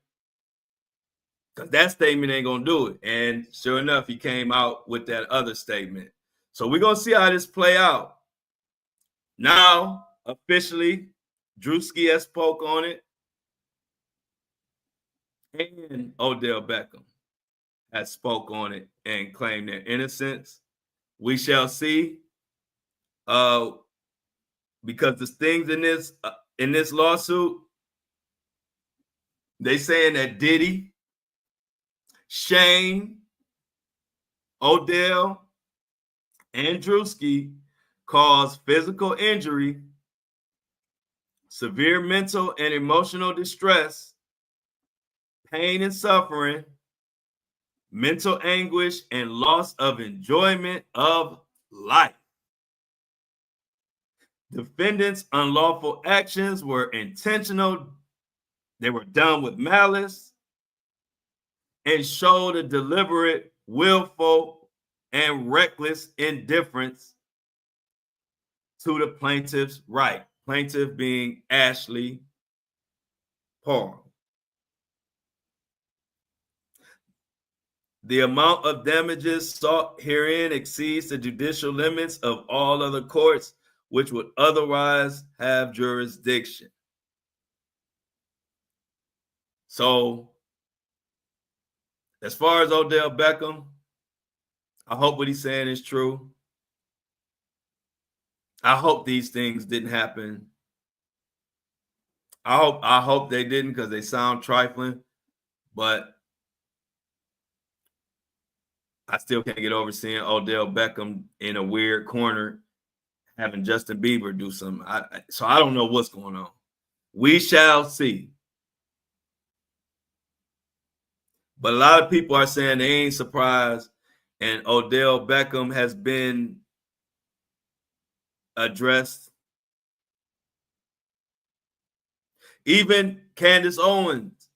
because that statement ain't going to do it. And sure enough, he came out with that other statement. So we're going to see how this play out. Now, officially, Drewski has spoke on it, and Odell Beckham has spoke on it and claimed their innocence. We shall see. Because the things in this lawsuit, they saying that Diddy, Shane, Odell, and Drewski caused physical injury, severe mental and emotional distress, pain and suffering, mental anguish, and loss of enjoyment of life. Defendants' unlawful actions were intentional. They were done with malice and showed a deliberate, willful, and reckless indifference to the plaintiff's right. Plaintiff being Ashley Paul. The amount of damages sought herein exceeds the judicial limits of all other courts which would otherwise have jurisdiction. So, as far as Odell Beckham, I hope what he's saying is true. I hope these things didn't happen. I hope they didn't, because they sound trifling, but I still can't get over seeing Odell Beckham in a weird corner having Justin Bieber do something. So I don't know what's going on. We shall see. But a lot of people are saying they ain't surprised, and Odell Beckham has been addressed. Even Candace Owens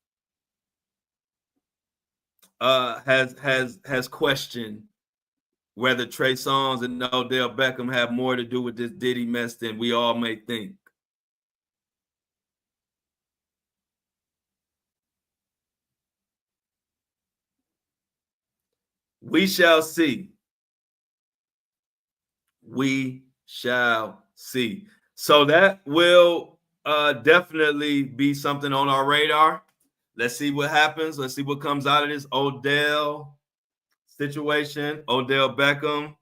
has questioned whether Trey Songz and Odell Beckham have more to do with this Diddy mess than we all may think. We shall see. We shall see. So that will definitely be something on our radar. Let's see what happens. Let's see what comes out of this Odell situation. Odell Beckham,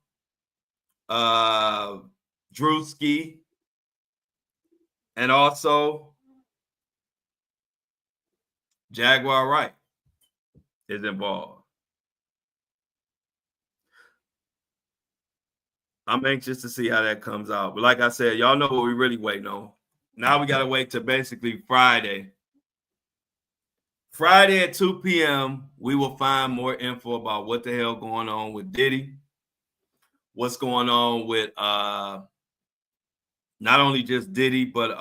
Drewski, and also Jaguar Wright is involved. I'm anxious to see how that comes out. But like I said, y'all know what we really waiting on. Now we got to wait to basically Friday. Friday at 2 p.m., we will find more info about what the hell going on with Diddy, what's going on with not only just Diddy, but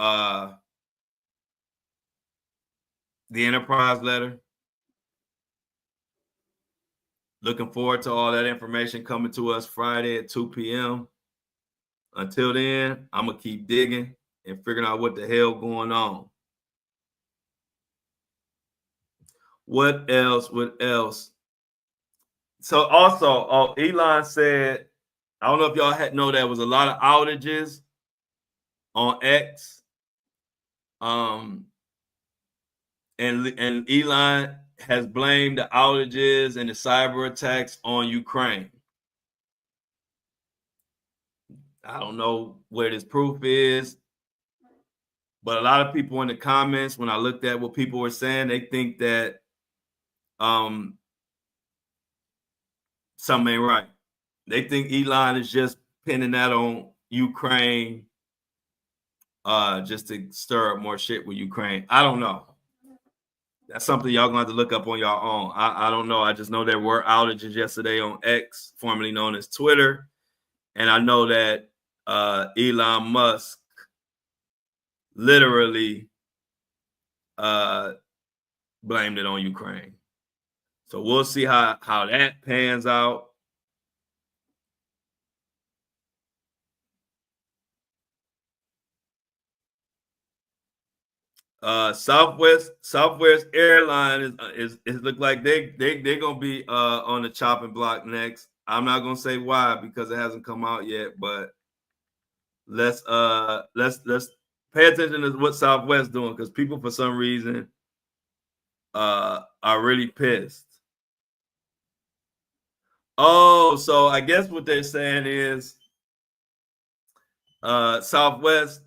the Enterprise letter. Looking forward to all that information coming to us Friday at 2 p.m. Until then, I'm going to keep digging and figuring out what the hell going on. What else? So also, Elon said, I don't know if y'all know there was a lot of outages on X. And Elon has blamed the outages and the cyber attacks on Ukraine. I don't know where this proof is, but a lot of people in the comments, when I looked at what people were saying, they think that something ain't right. They think Elon is just pinning that on Ukraine just to stir up more shit with Ukraine. I don't know. That's something y'all gonna have to look up on your own. I don't know. I just know there were outages yesterday on X, formerly known as Twitter. And I know that Elon Musk literally blamed it on Ukraine. So we'll see how that pans out. Southwest Airline is look like they're gonna be on the chopping block next. I'm not gonna say why because it hasn't come out yet, but let's Pay attention to what Southwest doing, because people for some reason are really pissed. Oh, so I guess what they're saying is Southwest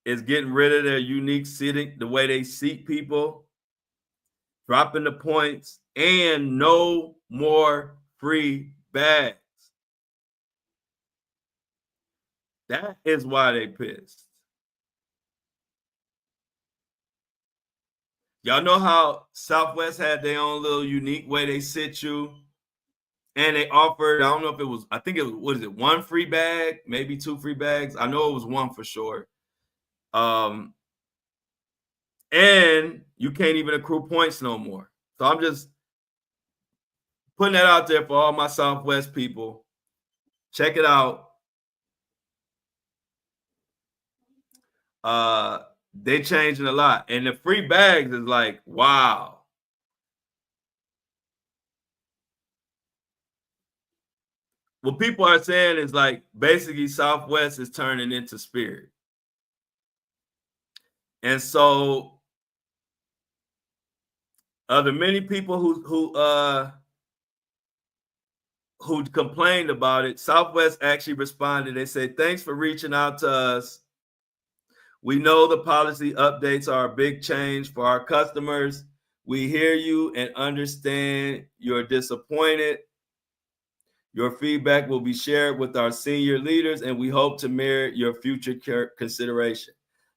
is getting rid of their unique seating, the way they seat people, dropping the points, and no more free bags. That is why they pissed. Y'all know how Southwest had their own little unique way they sit you, and they offered, I don't know if it was, I think it was, what is it, one free bag, maybe two free bags. I know it was one for sure. And you can't even accrue points no more. So I'm just putting that out there for all my Southwest people. Check it out. They changing a lot, and the free bags is like, wow. What people are saying is like basically Southwest is turning into Spirit. And so the many people who complained about it, Southwest actually responded. They said, thanks for reaching out to us. We know the policy updates are a big change for our customers. We hear you and understand you're disappointed. Your feedback will be shared with our senior leaders, and we hope to merit your future consideration,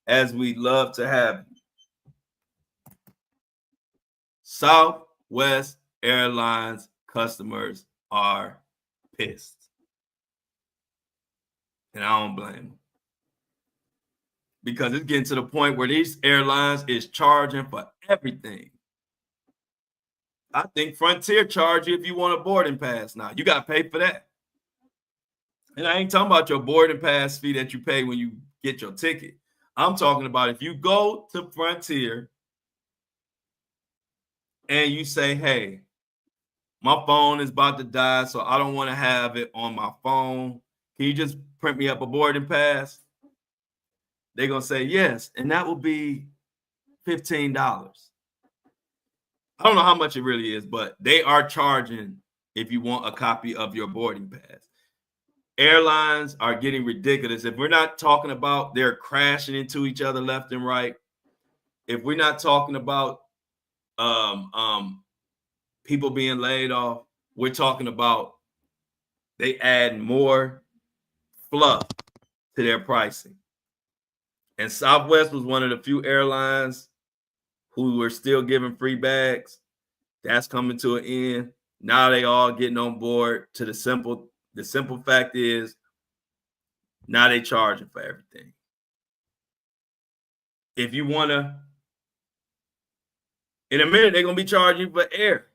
as we'd love to have you. Southwest Airlines customers are pissed. And I don't blame them. Because it's getting to the point where these airlines is charging for everything. I think Frontier charge you if you want a boarding pass now. You got to pay for that. And I ain't talking about your boarding pass fee that you pay when you get your ticket. I'm talking about if you go to Frontier and you say, hey, my phone is about to die, so I don't want to have it on my phone. Can you just print me up a boarding pass? They're going to say yes, and that will be $15. I don't know how much it really is, but they are charging if you want a copy of your boarding pass. Airlines are getting ridiculous. If we're not talking about they're crashing into each other left and right, if we're not talking about people being laid off, we're talking about they add more fluff to their pricing. And Southwest was one of the few airlines who were still giving free bags. That's coming to an end. Now they all getting on board to the simple fact is now they charging for everything. If you want to, in a minute, they're going to be charging for air.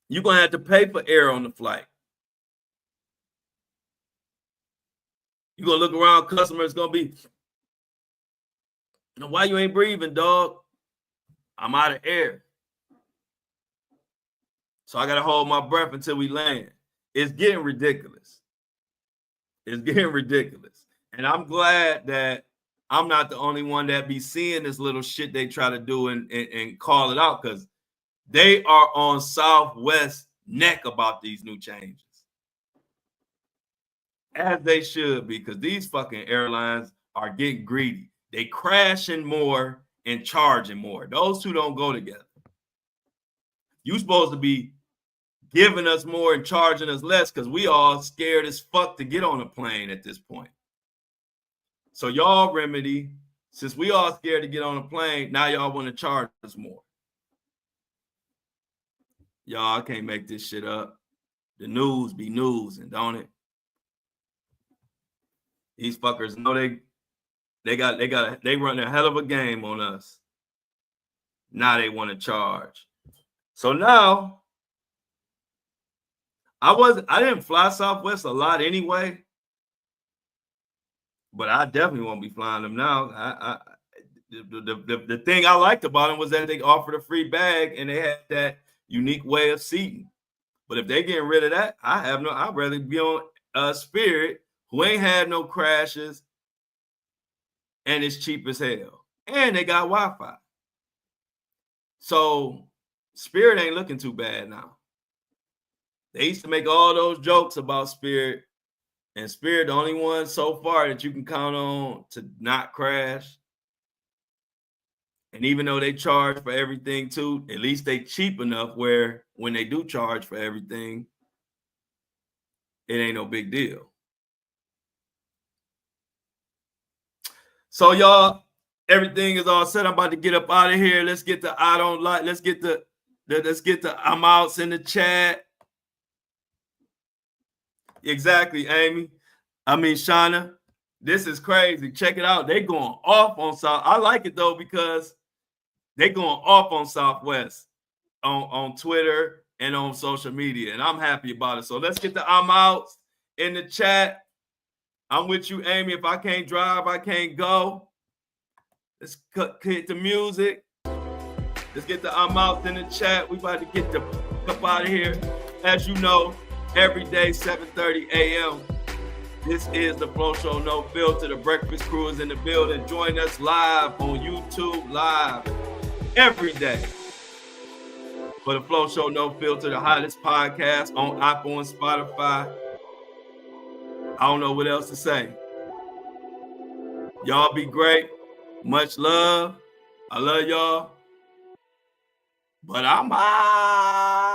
You're going to have to pay for air on the flight. You're going to look around, customers going to be, why you ain't breathing, dog? I'm out of air. So I got to hold my breath until we land. It's getting ridiculous. It's getting ridiculous. And I'm glad that I'm not the only one that be seeing this little shit they try to do and call it out, because they are on Southwest's neck about these new changes. As they should be, because these fucking airlines are getting greedy. They crashing more and charging more. Those two don't go together. You supposed to be giving us more and charging us less, because we all scared as fuck to get on a plane at this point. So y'all remedy, since we all scared to get on a plane, now y'all want to charge us more. Y'all, I can't make this shit up. The news be news, and don't it? These fuckers know they run a hell of a game on us. Now they want to charge. So now I didn't fly Southwest a lot anyway, but I definitely won't be flying them now. The thing I liked about them was that they offered a free bag and they had that unique way of seating. But if they're getting rid of that, I'd rather be on Spirit, who ain't had no crashes, and it's cheap as hell. And they got Wi-Fi. So Spirit ain't looking too bad now. They used to make all those jokes about Spirit, and Spirit the only one so far that you can count on to not crash. And even though they charge for everything too, at least they cheap enough where when they do charge for everything, it ain't no big deal. So y'all, everything is all set. I'm about to get up out of here. Let's get the I don't like. Let's get the I'm outs in the chat. Exactly, Amy. I mean, Shauna, this is crazy. Check it out. They going off on South. I like it though because they going off on Southwest on Twitter and on social media, and I'm happy about it. So let's get the I'm outs in the chat. I'm with you, Amy. If I can't drive, I can't go. Let's hit the music. Let's get the I'm out in the chat. We about to get the up out of here. As you know, every day, 7:30 a.m. This is the Flo Show No Filter. The Breakfast Crew is in the building. Join us live on YouTube, live every day for the Flo Show No Filter, the hottest podcast on Apple and Spotify. I don't know what else to say. Y'all be great. Much love. I love y'all. But I'm out.